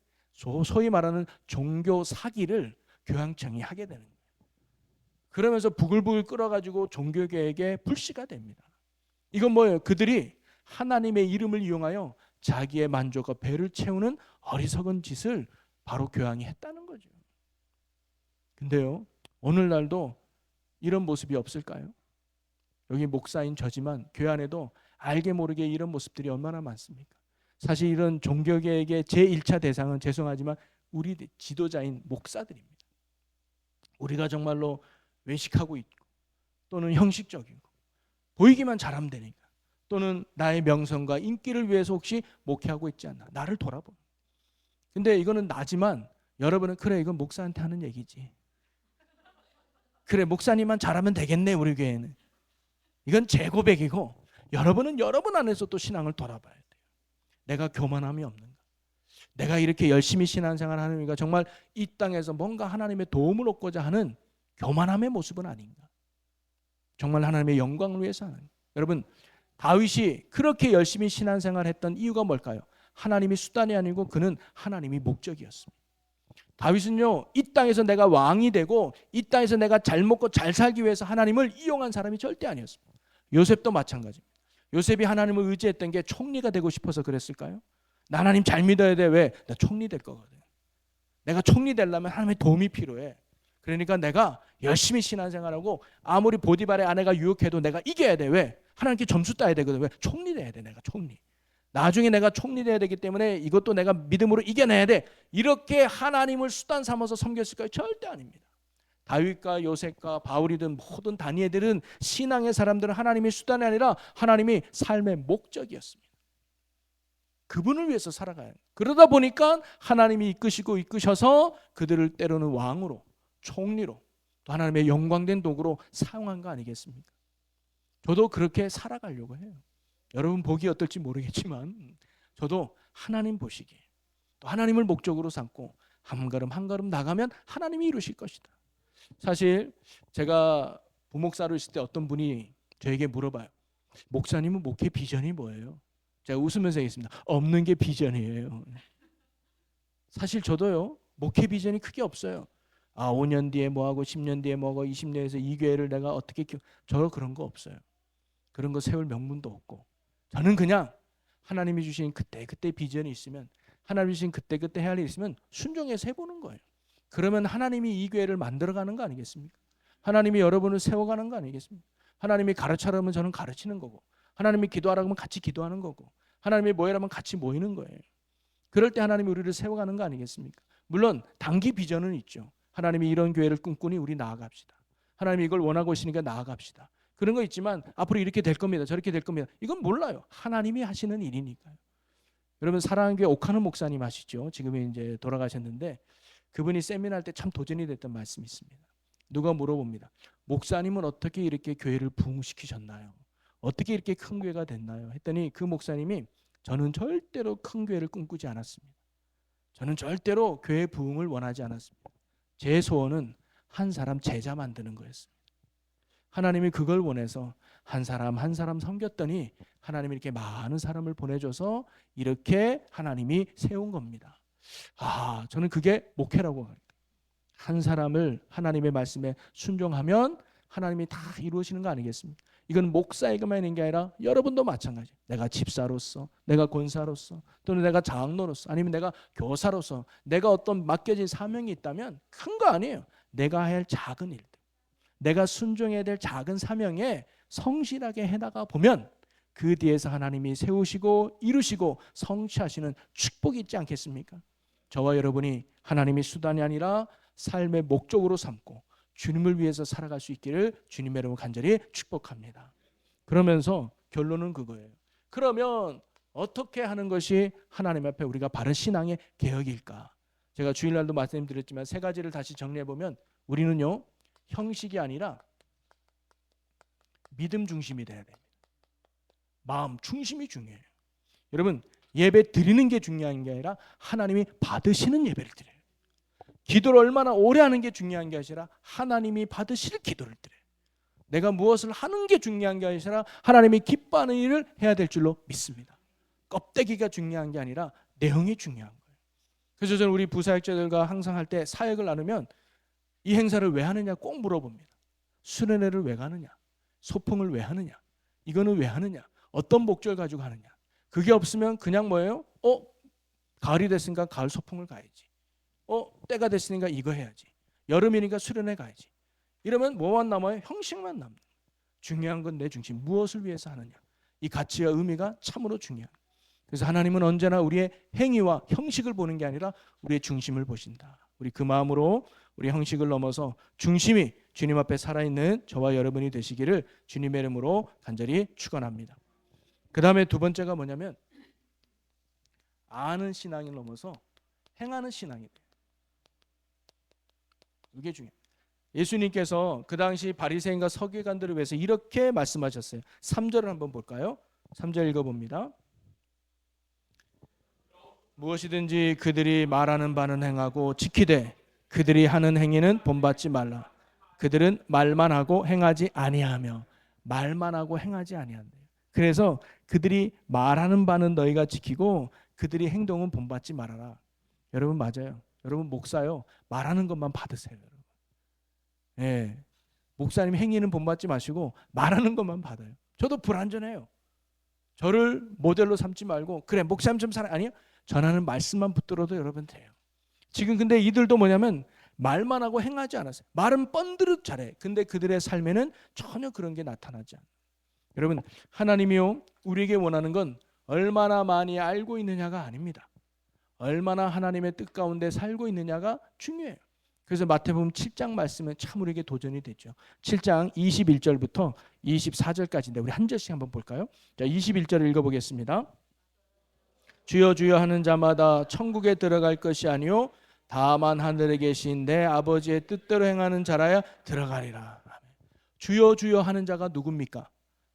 소위 말하는 종교 사기를 교황청이 하게 되는 거예요. 그러면서 부글부글 끓어가지고 종교계에게 불씨가 됩니다. 이건 뭐예요? 그들이 하나님의 이름을 이용하여 자기의 만족과 배를 채우는 어리석은 짓을 바로 교황이 했다는 거죠. 근데요, 오늘날도 이런 모습이 없을까요? 여기 목사인 저지만 교회 안에도 알게 모르게 이런 모습들이 얼마나 많습니까? 사실 이런 종교계에게 제1차 대상은 죄송하지만 우리 지도자인 목사들입니다. 우리가 정말로 외식하고 있고 또는 형식적이고 보이기만 잘하면 되니까 또는 나의 명성과 인기를 위해서 혹시 목회하고 있지 않나 나를 돌아보는. 근데 이거는 나지만 여러분은 그래 이건 목사한테 하는 얘기지. 그래 목사님만 잘하면 되겠네 우리 교회는. 이건 제 고백이고 여러분은 여러분 안에서 또 신앙을 돌아봐야 돼요. 내가 교만함이 없는가? 내가 이렇게 열심히 신앙생활을 하는 이유가 정말 이 땅에서 뭔가 하나님의 도움을 얻고자 하는 교만함의 모습은 아닌가? 정말 하나님의 영광을 위해서 하는. 여러분 다윗이 그렇게 열심히 신앙생활을 했던 이유가 뭘까요? 하나님이 수단이 아니고 그는 하나님이 목적이었습니다. 다윗은요 이 땅에서 내가 왕이 되고 이 땅에서 내가 잘 먹고 잘 살기 위해서 하나님을 이용한 사람이 절대 아니었습니다. 요셉도 마찬가지입니다. 요셉이 하나님을 의지했던 게 총리가 되고 싶어서 그랬을까요? 나 하나님 잘 믿어야 돼. 왜? 나 총리 될 거거든. 내가 총리 되려면 하나님의 도움이 필요해. 그러니까 내가 열심히 신앙생활하고 아무리 보디발의 아내가 유혹해도 내가 이겨야 돼. 왜? 하나님께 점수 따야 되거든. 왜? 총리 돼야 돼. 내가 총리. 나중에 내가 총리 돼야 되기 때문에 이것도 내가 믿음으로 이겨내야 돼. 이렇게 하나님을 수단 삼아서 섬겼을까요? 절대 아닙니다. 다윗과 요셉과 바울이든 모든 다니엘들은 신앙의 사람들은 하나님의 수단이 아니라 하나님이 삶의 목적이었습니다. 그분을 위해서 살아가요. 그러다 보니까 하나님이 이끄셔서 그들을 때로는 왕으로, 총리로, 또 하나님의 영광된 도구로 사용한 거 아니겠습니까? 저도 그렇게 살아가려고 해요. 여러분 보기 어떨지 모르겠지만 저도 하나님 보시기에 또 하나님을 목적으로 삼고 한 걸음 한 걸음 나가면 하나님이 이루실 것이다. 사실 제가 부목사로 있을 때 어떤 분이 저에게 물어봐요. 목사님은 목회 비전이 뭐예요? 제가 웃으면서 얘기했습니다. 없는 게 비전이에요. 사실 저도요 목회 비전이 크게 없어요. 5년 뒤에 뭐하고 10년 뒤에 뭐하고 20년에서 이 교회를 내가 어떻게 저 그런 거 없어요. 그런 거 세울 명분도 없고 저는 그냥 하나님이 주신 그때 비전이 있으면 하나님이 주신 그때 해야 할 일이 있으면 순종해서 해보는 거예요. 그러면 하나님이 이 교회를 만들어가는 거 아니겠습니까? 하나님이 여러분을 세워가는 거 아니겠습니까? 하나님이 가르쳐라면 저는 가르치는 거고 하나님이 기도하라고 하면 같이 기도하는 거고 하나님이 모이라면 같이 모이는 거예요. 그럴 때 하나님이 우리를 세워가는 거 아니겠습니까? 물론 단기 비전은 있죠. 하나님이 이런 교회를 꿈꾸니 우리 나아갑시다. 하나님이 이걸 원하고 계시니까 나아갑시다. 그런 거 있지만 앞으로 이렇게 될 겁니다. 저렇게 될 겁니다. 이건 몰라요. 하나님이 하시는 일이니까요. 여러분 사랑하는 교회 옥하는 목사님 아시죠? 지금은 이제 돌아가셨는데 그분이 세미나할 때 참 도전이 됐던 말씀이 있습니다. 누가 물어봅니다. 목사님은 어떻게 이렇게 교회를 부흥시키셨나요? 어떻게 이렇게 큰 교회가 됐나요? 했더니 그 목사님이 저는 절대로 큰 교회를 꿈꾸지 않았습니다. 저는 절대로 교회 부흥을 원하지 않았습니다. 제 소원은 한 사람 제자 만드는 거였습니다. 하나님이 그걸 원해서 한 사람 한 사람 섬겼더니 하나님이 이렇게 많은 사람을 보내줘서 이렇게 하나님이 세운 겁니다. 저는 그게 목회라고 합니다. 한 사람을 하나님의 말씀에 순종하면 하나님이 다 이루어지는 거 아니겠습니까? 이건 목사에게만 있는 게 아니라 여러분도 마찬가지예요. 내가 집사로서, 내가 권사로서, 또는 내가 장로로서, 아니면 내가 교사로서 내가 어떤 맡겨진 사명이 있다면 큰 거 아니에요. 내가 해야 할 작은 일들, 내가 순종해야 될 작은 사명에 성실하게 해나가 보면 그 뒤에서 하나님이 세우시고 이루시고 성취하시는 축복이 있지 않겠습니까? 저와 여러분이 하나님의 수단이 아니라 삶의 목적으로 삼고 주님을 위해서 살아갈 수 있기를 주님의 이름으로 간절히 축복합니다. 그러면서 결론은 그거예요. 그러면 어떻게 하는 것이 하나님 앞에 우리가 바른 신앙의 개혁일까? 제가 주일날도 말씀드렸지만 세 가지를 다시 정리해 보면 우리는요, 형식이 아니라 믿음 중심이 돼야 됩니다. 마음 중심이 중요해요. 여러분, 예배 드리는 게 중요한 게 아니라 하나님이 받으시는 예배를 드려요. 기도를 얼마나 오래 하는 게 중요한 게 아니라 하나님이 받으실 기도를 드려요. 내가 무엇을 하는 게 중요한 게 아니라 하나님이 기뻐하는 일을 해야 될 줄로 믿습니다. 껍데기가 중요한 게 아니라 내용이 중요한 거예요. 그래서 저는 우리 부사역자들과 항상 할 때 사역을 나누면 이 행사를 왜 하느냐 꼭 물어봅니다. 수련회를 왜 가느냐, 소풍을 왜 하느냐, 이거는 왜 하느냐, 어떤 목적을 가지고 하느냐. 그게 없으면 그냥 뭐예요? 가을이 됐으니까 가을 소풍을 가야지. 때가 됐으니까 이거 해야지. 여름이니까 수련회 가야지. 이러면 뭐만 남아요? 형식만 남는. 중요한 건 내 중심. 무엇을 위해서 하느냐. 이 가치와 의미가 참으로 중요합니다. 그래서 하나님은 언제나 우리의 행위와 형식을 보는 게 아니라 우리의 중심을 보신다. 우리 그 마음으로 우리 형식을 넘어서 중심이 주님 앞에 살아있는 저와 여러분이 되시기를 주님의 이름으로 간절히 축원합니다. 그 다음에 두 번째가 뭐냐면 아는 신앙을 넘어서 행하는 신앙이 돼요. 이게 중요해요. 예수님께서 그 당시 바리새인과 서기관들을 위해서 이렇게 말씀하셨어요. 3절을 한번 볼까요? 3절 읽어봅니다. 무엇이든지 그들이 말하는 바는 행하고 지키되 그들이 하는 행위는 본받지 말라. 그들은 말만 하고 행하지 아니하며 말만 하고 행하지 아니한대요. 그래서 그들이 말하는 바는 너희가 지키고 그들이 행동은 본받지 말아라. 여러분 맞아요. 여러분 목사요. 말하는 것만 받으세요. 여러분. 네. 목사님 행위는 본받지 마시고 말하는 것만 받아요. 저도 불완전해요. 저를 모델로 삼지 말고 그래 목사님 좀 살아. 아니요. 전하는 말씀만 붙들어도 여러분 돼요. 지금 근데 이들도 뭐냐면 말만 하고 행하지 않았어요. 말은 뻔드릇 잘해. 근데 그들의 삶에는 전혀 그런 게 나타나지 않아요. 여러분 하나님이요 우리에게 원하는 건 얼마나 많이 알고 있느냐가 아닙니다. 얼마나 하나님의 뜻 가운데 살고 있느냐가 중요해요. 그래서 마태복음 7장 말씀은 참 우리에게 도전이 됐죠. 7장 21절부터 24절까지인데 우리 한 절씩 한번 볼까요? 자, 21절을 읽어보겠습니다. 주여 주여 하는 자마다 천국에 들어갈 것이 아니요 다만 하늘에 계신 내 아버지의 뜻대로 행하는 자라야 들어가리라. 주여 주여 하는 자가 누굽니까?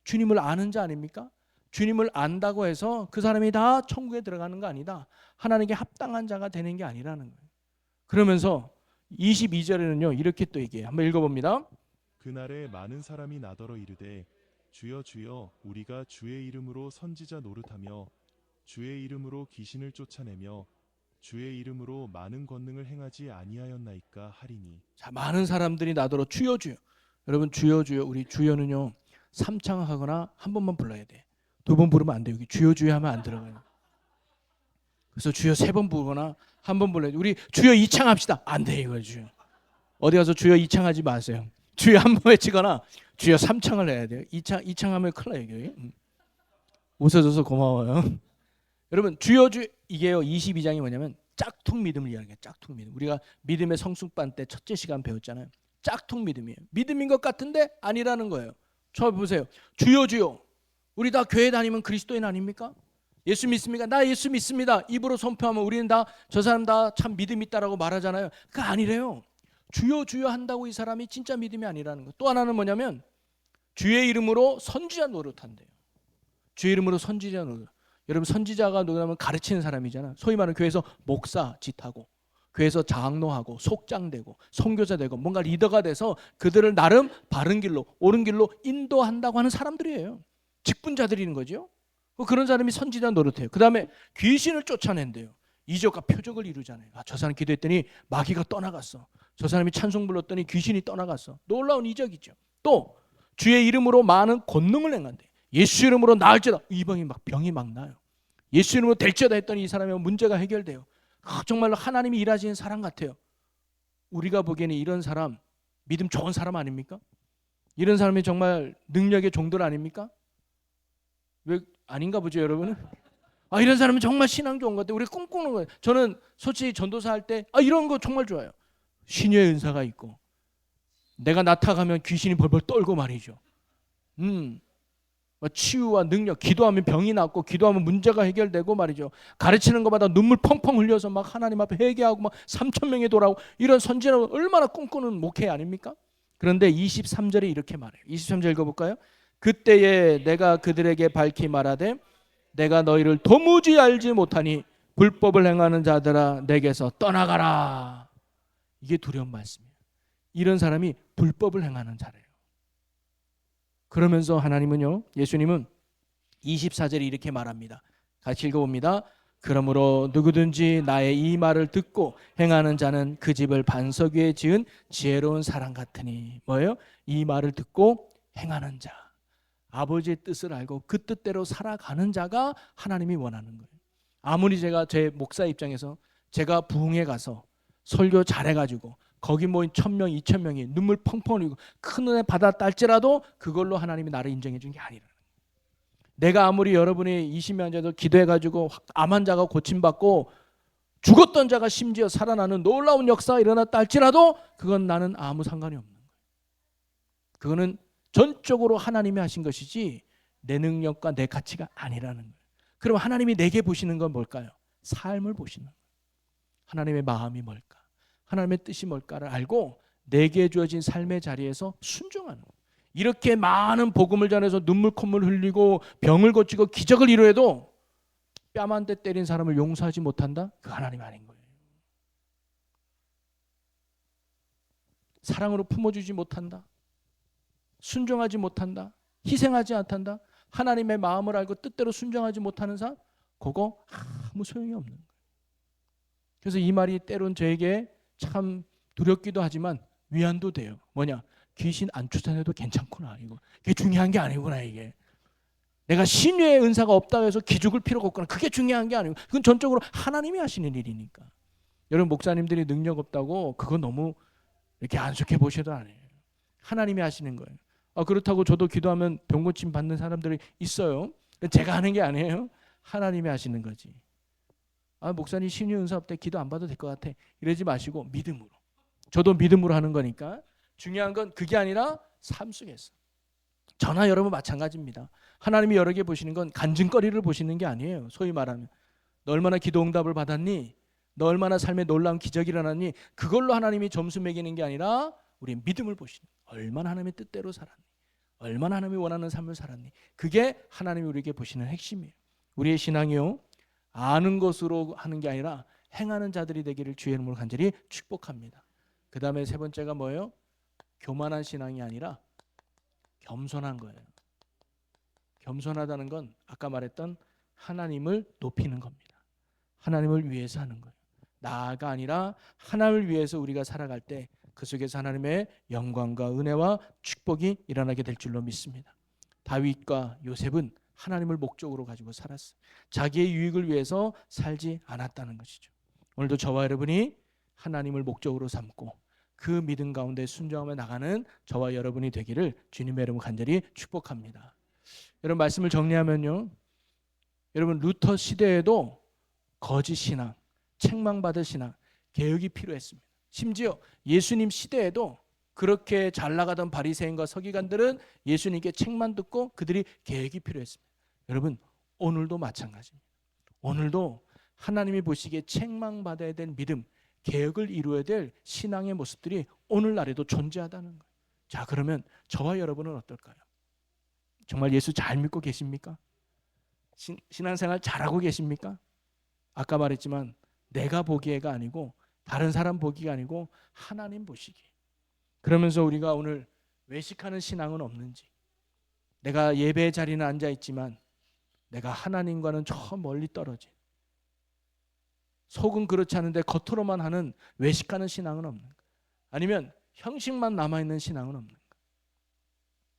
주님을 아는 자 아닙니까? 주님을 안다고 해서 그 사람이 다 천국에 들어가는 거 아니다. 하나님께 합당한 자가 되는 게 아니라는 거예요. 그러면서 22절에는요 이렇게 또 얘기해요. 한번 읽어봅니다. 그날에 많은 사람이 나더러 이르되 주여 주여 우리가 주의 이름으로 선지자 노릇하며 주의 이름으로 귀신을 쫓아내며 주의 이름으로 많은 권능을 행하지 아니하였나이까 하리니. 자, 많은 사람들이 나더러 주여 주여. 여러분 주여 주여 우리 주여는요 3창하거나 한 번만 불러야 돼. 두 번 부르면 안 돼. 여기 주여 주여 하면 안 들어가요. 그래서 주여 3번 부르거나 한 번 불러야 돼. 우리 주여 2창 합시다. 안 돼 이거 주여. 어디 가서 주여 2창 하지 마세요. 주여 한 번 외치거나 주여 3창을 해야 돼요. 2창 하면 큰일 나요. 여기. 웃어줘서 고마워요. 여러분 주여 주 이게요 22장이 뭐냐면 짝퉁 믿음을 이야기해요. 짝퉁 믿음. 우리가 믿음의 성숙반 때 첫째 시간 배웠잖아요. 짝퉁 믿음이에요. 믿음인 것 같은데 아니라는 거예요. 저 보세요. 주여 주여. 우리 다 교회 다니면 그리스도인 아닙니까? 예수 믿습니까? 나 예수 믿습니다. 입으로 선포하면 우리는 다 저 사람 다 참 믿음 있다라고 말하잖아요. 그거 아니래요. 주여 주여 한다고 이 사람이 진짜 믿음이 아니라는 거. 또 하나는 뭐냐면 주의 이름으로 선지자 노릇한대요. 주의 이름으로 선지자 노릇. 여러분 선지자가 누구냐면 가르치는 사람이잖아. 소위 말하는 교회에서 목사 짓하고 교회에서 장로하고 속장되고 선교사 되고 뭔가 리더가 돼서 그들을 나름 바른 길로 옳은 길로 인도한다고 하는 사람들이에요. 직분자들이는 거죠. 그런 사람이 선지자 노릇해요. 그 다음에 귀신을 쫓아낸대요. 이적과 표적을 이루잖아요. 저 사람 기도했더니 마귀가 떠나갔어. 저 사람이 찬송 불렀더니 귀신이 떠나갔어. 놀라운 이적이죠. 또 주의 이름으로 많은 권능을 행한대. 예수 이름으로 나을지어다. 이방이 막 병이 막 나요. 예수 이름으로 될지어다 했더니 이 사람의 문제가 해결돼요. 정말로 하나님이 일하시는 사람 같아요. 우리가 보기에는 이런 사람 믿음 좋은 사람 아닙니까? 이런 사람이 정말 능력의 종들 아닙니까? 왜 아닌가 보죠 여러분은? 이런 사람은 정말 신앙 좋은 것 같아요. 우리 꿈꾸는 거예요. 저는 솔직히 전도사 할 때 이런 거 정말 좋아요. 신유의 은사가 있고 내가 나타가면 귀신이 벌벌 떨고 말이죠. 치유와 능력, 기도하면 병이 낫고 기도하면 문제가 해결되고 말이죠. 가르치는 것마다 눈물 펑펑 흘려서 막 하나님 앞에 회개하고 막 3천 명이 돌아오고 이런 선지자는 얼마나 꿈꾸는 목회 아닙니까? 그런데 23절에 이렇게 말해요. 23절 읽어볼까요? 그때에 내가 그들에게 밝히 말하되 내가 너희를 도무지 알지 못하니 불법을 행하는 자들아 내게서 떠나가라. 이게 두려운 말씀이에요. 이런 사람이 불법을 행하는 자래요. 그러면서 하나님은요, 예수님은 24절에 이렇게 말합니다. 같이 읽어봅니다. 그러므로 누구든지 나의 이 말을 듣고 행하는 자는 그 집을 반석 위에 지은 지혜로운 사람 같으니 뭐예요? 이 말을 듣고 행하는 자, 아버지의 뜻을 알고 그 뜻대로 살아가는 자가 하나님이 원하는 거예요. 아무리 제가 제 목사 입장에서 제가 부흥회 가서 설교 잘해가지고 거기 모인 1,000명, 2,000명이 눈물 펑펑 흘리고 큰 은혜 받았다 할지라도 그걸로 하나님이 나를 인정해 준 게 아니라, 내가 아무리 여러분이 20명 정도 기도해가지고 암 환자가 고침받고 죽었던 자가 심지어 살아나는 놀라운 역사가 일어났다 할지라도 그건 나는 아무 상관이 없는 거예요. 그거는 전적으로 하나님이 하신 것이지 내 능력과 내 가치가 아니라는 거예요. 그럼 하나님이 내게 보시는 건 뭘까요? 삶을 보시는 거예요. 하나님의 마음이 뭘까? 하나님의 뜻이 뭘까를 알고 내게 주어진 삶의 자리에서 순종하는 거예요. 이렇게 많은 복음을 전해서 눈물 콧물 흘리고 병을 고치고 기적을 이루어도 뺨 한 대 때린 사람을 용서하지 못한다? 그 하나님 아닌 거예요. 사랑으로 품어주지 못한다, 순종하지 못한다, 희생하지 않단다, 하나님의 마음을 알고 뜻대로 순종하지 못하는 사람, 그거 아무 소용이 없는 거예요. 그래서 이 말이 때론 저에게 참 두렵기도 하지만 위안도 돼요. 뭐냐? 귀신 안 쫓아내도 괜찮구나. 이거 그게 중요한 게 아니구나. 이게 내가 신유의 은사가 없다고 해서 기죽을 필요가 없구나. 그게 중요한 게 아니고 그건 전적으로 하나님이 하시는 일이니까. 여러분 목사님들이 능력 없다고 그거 너무 이렇게 안속해 보셔도 안 해요. 하나님이 하시는 거예요. 그렇다고 저도 기도하면 병 고침 받는 사람들이 있어요. 제가 하는 게 아니에요. 하나님이 하시는 거지. 목사님 신유 은사 없대 기도 안 받아도 될 것 같아. 이러지 마시고 믿음으로. 저도 믿음으로 하는 거니까. 중요한 건 그게 아니라 삶 속에서. 저나 여러분 마찬가지입니다. 하나님이 여러 개 보시는 건 간증거리를 보시는 게 아니에요. 소위 말하면 너 얼마나 기도 응답을 받았니? 너 얼마나 삶에 놀라운 기적이 일어났니? 그걸로 하나님이 점수 매기는 게 아니라 우리의 믿음을 보시는 거예요. 얼마나 하나님의 뜻대로 살았니? 얼마나 하나님이 원하는 삶을 살았니? 그게 하나님이 우리에게 보시는 핵심이에요. 우리의 신앙이요, 아는 것으로 하는 게 아니라 행하는 자들이 되기를 주의 이름으로 간절히 축복합니다. 그 다음에 세 번째가 뭐예요? 교만한 신앙이 아니라 겸손한 거예요. 겸손하다는 건 아까 말했던 하나님을 높이는 겁니다. 하나님을 위해서 하는 거예요. 나가 아니라 하나님을 위해서 우리가 살아갈 때 그 속에서 하나님의 영광과 은혜와 축복이 일어나게 될 줄로 믿습니다. 다윗과 요셉은 하나님을 목적으로 가지고 살았어요. 자기의 유익을 위해서 살지 않았다는 것이죠. 오늘도 저와 여러분이 하나님을 목적으로 삼고 그 믿음 가운데 순종하며 나가는 저와 여러분이 되기를 주님의 이름으로 간절히 축복합니다. 여러분 말씀을 정리하면요, 여러분 루터 시대에도 거짓 신앙, 책망받을 신앙, 개혁이 필요했습니다. 심지어 예수님 시대에도 그렇게 잘 나가던 바리새인과 서기관들은 예수님께 책만 듣고 그들이 개혁이 필요했습니다. 여러분 오늘도 마찬가지입니다. 오늘도 하나님이 보시기에 책망받아야 될 믿음, 개혁을 이루어야 될 신앙의 모습들이 오늘날에도 존재하다는 거예요. 자, 그러면 저와 여러분은 어떨까요? 정말 예수 잘 믿고 계십니까? 신앙생활 잘하고 계십니까? 아까 말했지만 내가 보기에가 아니고 다른 사람 보기가 아니고 하나님 보시기. 그러면서 우리가 오늘 외식하는 신앙은 없는지, 내가 예배 자리는 앉아 있지만 내가 하나님과는 저 멀리 떨어진, 속은 그렇지 않은데 겉으로만 하는 외식하는 신앙은 없는가? 아니면 형식만 남아있는 신앙은 없는가?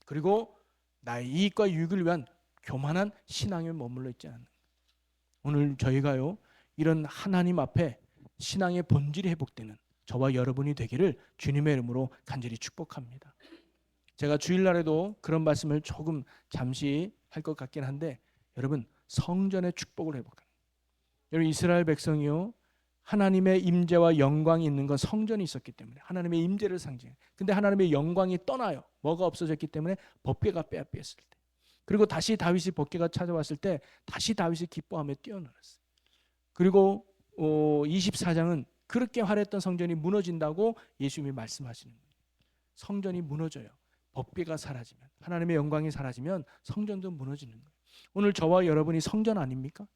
그리고 나의 이익과 유익을 위한 교만한 신앙에 머물러 있지 않는가? 오늘 저희가요, 이런 하나님 앞에 신앙의 본질이 회복되는 저와 여러분이 되기를 주님의 이름으로 간절히 축복합니다. 제가 주일날에도 그런 말씀을 조금 잠시 할 것 같긴 한데, 여러분 성전의 축복을 회복하는, 여러분 이스라엘 백성이요, 하나님의 임재와 영광이 있는 건 성전이 있었기 때문에 하나님의 임재를 상징해요. 근데 하나님의 영광이 떠나요. 뭐가 없어졌기 때문에? 법궤가 빼앗겼을 때. 그리고 다시 다윗이 법궤가 찾아왔을 때 다시 다윗이 기뻐하며 뛰어놀았어요. 그리고 24장은 그렇게 화려했던 성전이 무너진다고 예수님이 말씀하시는 거예요. 성전이 무너져요. 법궤가 사라지면, 하나님의 영광이 사라지면 성전도 무너지는 거예요. 오늘 저와 여러분이 성전 아닙니까?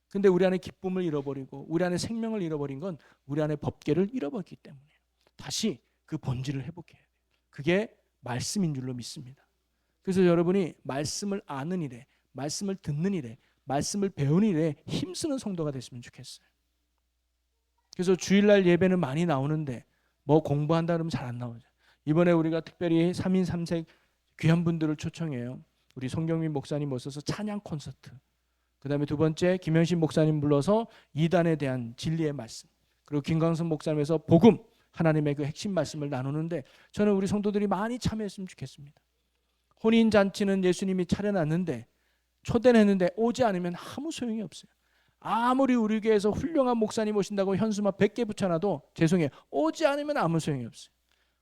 근데 우리 안에 기쁨을 잃어버리고 우리 안에 생명을 잃어버린 건 우리 안에 법궤를 잃어버렸기 때문이에요. 다시 그 본질을 회복해야 돼요. 그게 말씀인 줄로 믿습니다. 그래서 여러분이 말씀을 아는 일에, 말씀을 듣는 일에, 말씀을 배우는 일에 힘쓰는 성도가 됐으면 좋겠어요. 그래서 주일날 예배는 많이 나오는데 뭐 공부한다 그러면 잘 안 나오죠. 이번에 우리가 특별히 3인 3색 귀한 분들을 초청해요. 우리 송경민 목사님 모셔서 찬양 콘서트, 그 다음에 두 번째 김현신 목사님 불러서 이단에 대한 진리의 말씀, 그리고 김광선 목사님에서 복음, 하나님의 그 핵심 말씀을 나누는데 저는 우리 성도들이 많이 참여했으면 좋겠습니다. 혼인잔치는 예수님이 차려놨는데 초대했는데 오지 않으면 아무 소용이 없어요. 아무리 우리 교회에서 훌륭한 목사님 오신다고 현수막 100개 붙여놔도 죄송해요. 오지 않으면 아무 소용이 없어요.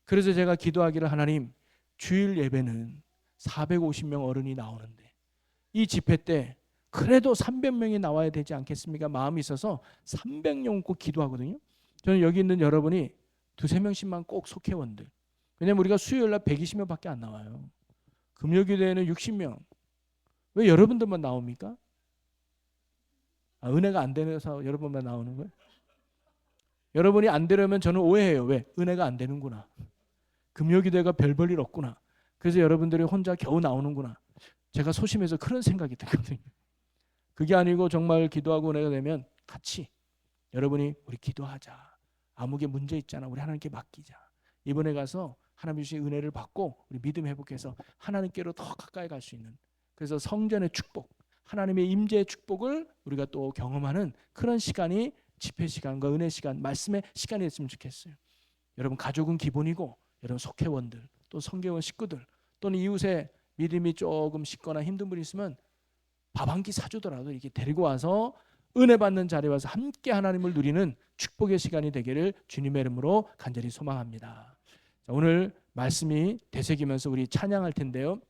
그래서 제가 기도하기를, 하나님, 주일 예배는 450명 어른이 나오는데 이 집회 때 그래도 300명이 나와야 되지 않겠습니까? 마음이 있어서 300명 꼭 기도하거든요. 저는 여기 있는 여러분이 2-3명씩만 꼭 속회원들, 왜냐면 우리가 수요일날 120명밖에 안 나와요. 금요기도에는 60명. 왜 여러분들만 나옵니까? 은혜가 안 되면서 여러분만 나오는 거예요? 여러분이 안 되려면 저는 오해해요. 왜? 은혜가 안 되는구나. 금요기도회가 별 볼 일 없구나. 그래서 여러분들이 혼자 겨우 나오는구나. 제가 소심해서 그런 생각이 들거든요. 그게 아니고 정말 기도하고 은혜가 되면 같이 여러분이 우리 기도하자. 아무게 문제 있잖아. 우리 하나님께 맡기자. 이번에 가서 하나님 주신 은혜를 받고 우리 믿음 회복해서 하나님께로 더 가까이 갈 수 있는, 그래서 성전의 축복, 하나님의 임재의 축복을 우리가 또 경험하는 그런 시간이 집회 시간과 은혜 시간, 말씀의 시간이 됐으면 좋겠어요. 여러분 가족은 기본이고 여러분 속회원들, 또 성교원 식구들, 또는 이웃에 믿음이 조금 식거나 힘든 분이 있으면 밥 한 끼 사주더라도 이렇게 데리고 와서 은혜 받는 자리에 와서 함께 하나님을 누리는 축복의 시간이 되기를 주님의 이름으로 간절히 소망합니다. 자, 오늘 말씀이 되새기면서 우리 찬양할 텐데요.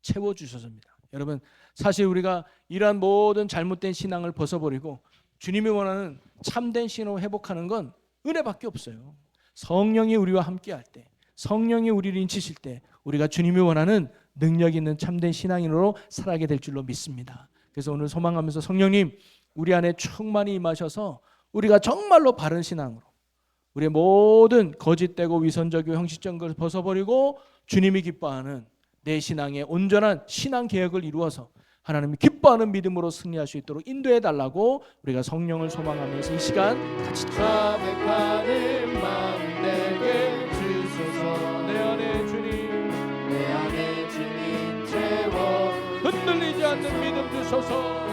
채워주셔서입니다. 여러분, 사실 우리가 이러한 모든 잘못된 신앙을 벗어버리고 주님이 원하는 참된 신앙을 회복하는 건 은혜밖에 없어요. 성령이 우리와 함께할 때, 성령이 우리를 인치실 때 우리가 주님이 원하는 능력 있는 참된 신앙인으로 살아가게 될 줄로 믿습니다. 그래서 오늘 소망하면서 성령님 우리 안에 충만히 임하셔서 우리가 정말로 바른 신앙으로 우리의 모든 거짓되고 위선적이고 형식적인 것을 벗어버리고 주님이 기뻐하는 내 신앙의 온전한 신앙 개혁을 이루어서 하나님이 기뻐하는 믿음으로 승리할 수 있도록 인도해 달라고 우리가 성령을 소망하면서 이 시간 같이 자백하는 마음 내게 주소서. 내 안에 주님, 내 안에 주님 채워 흔들리지 않는 믿음 주소서.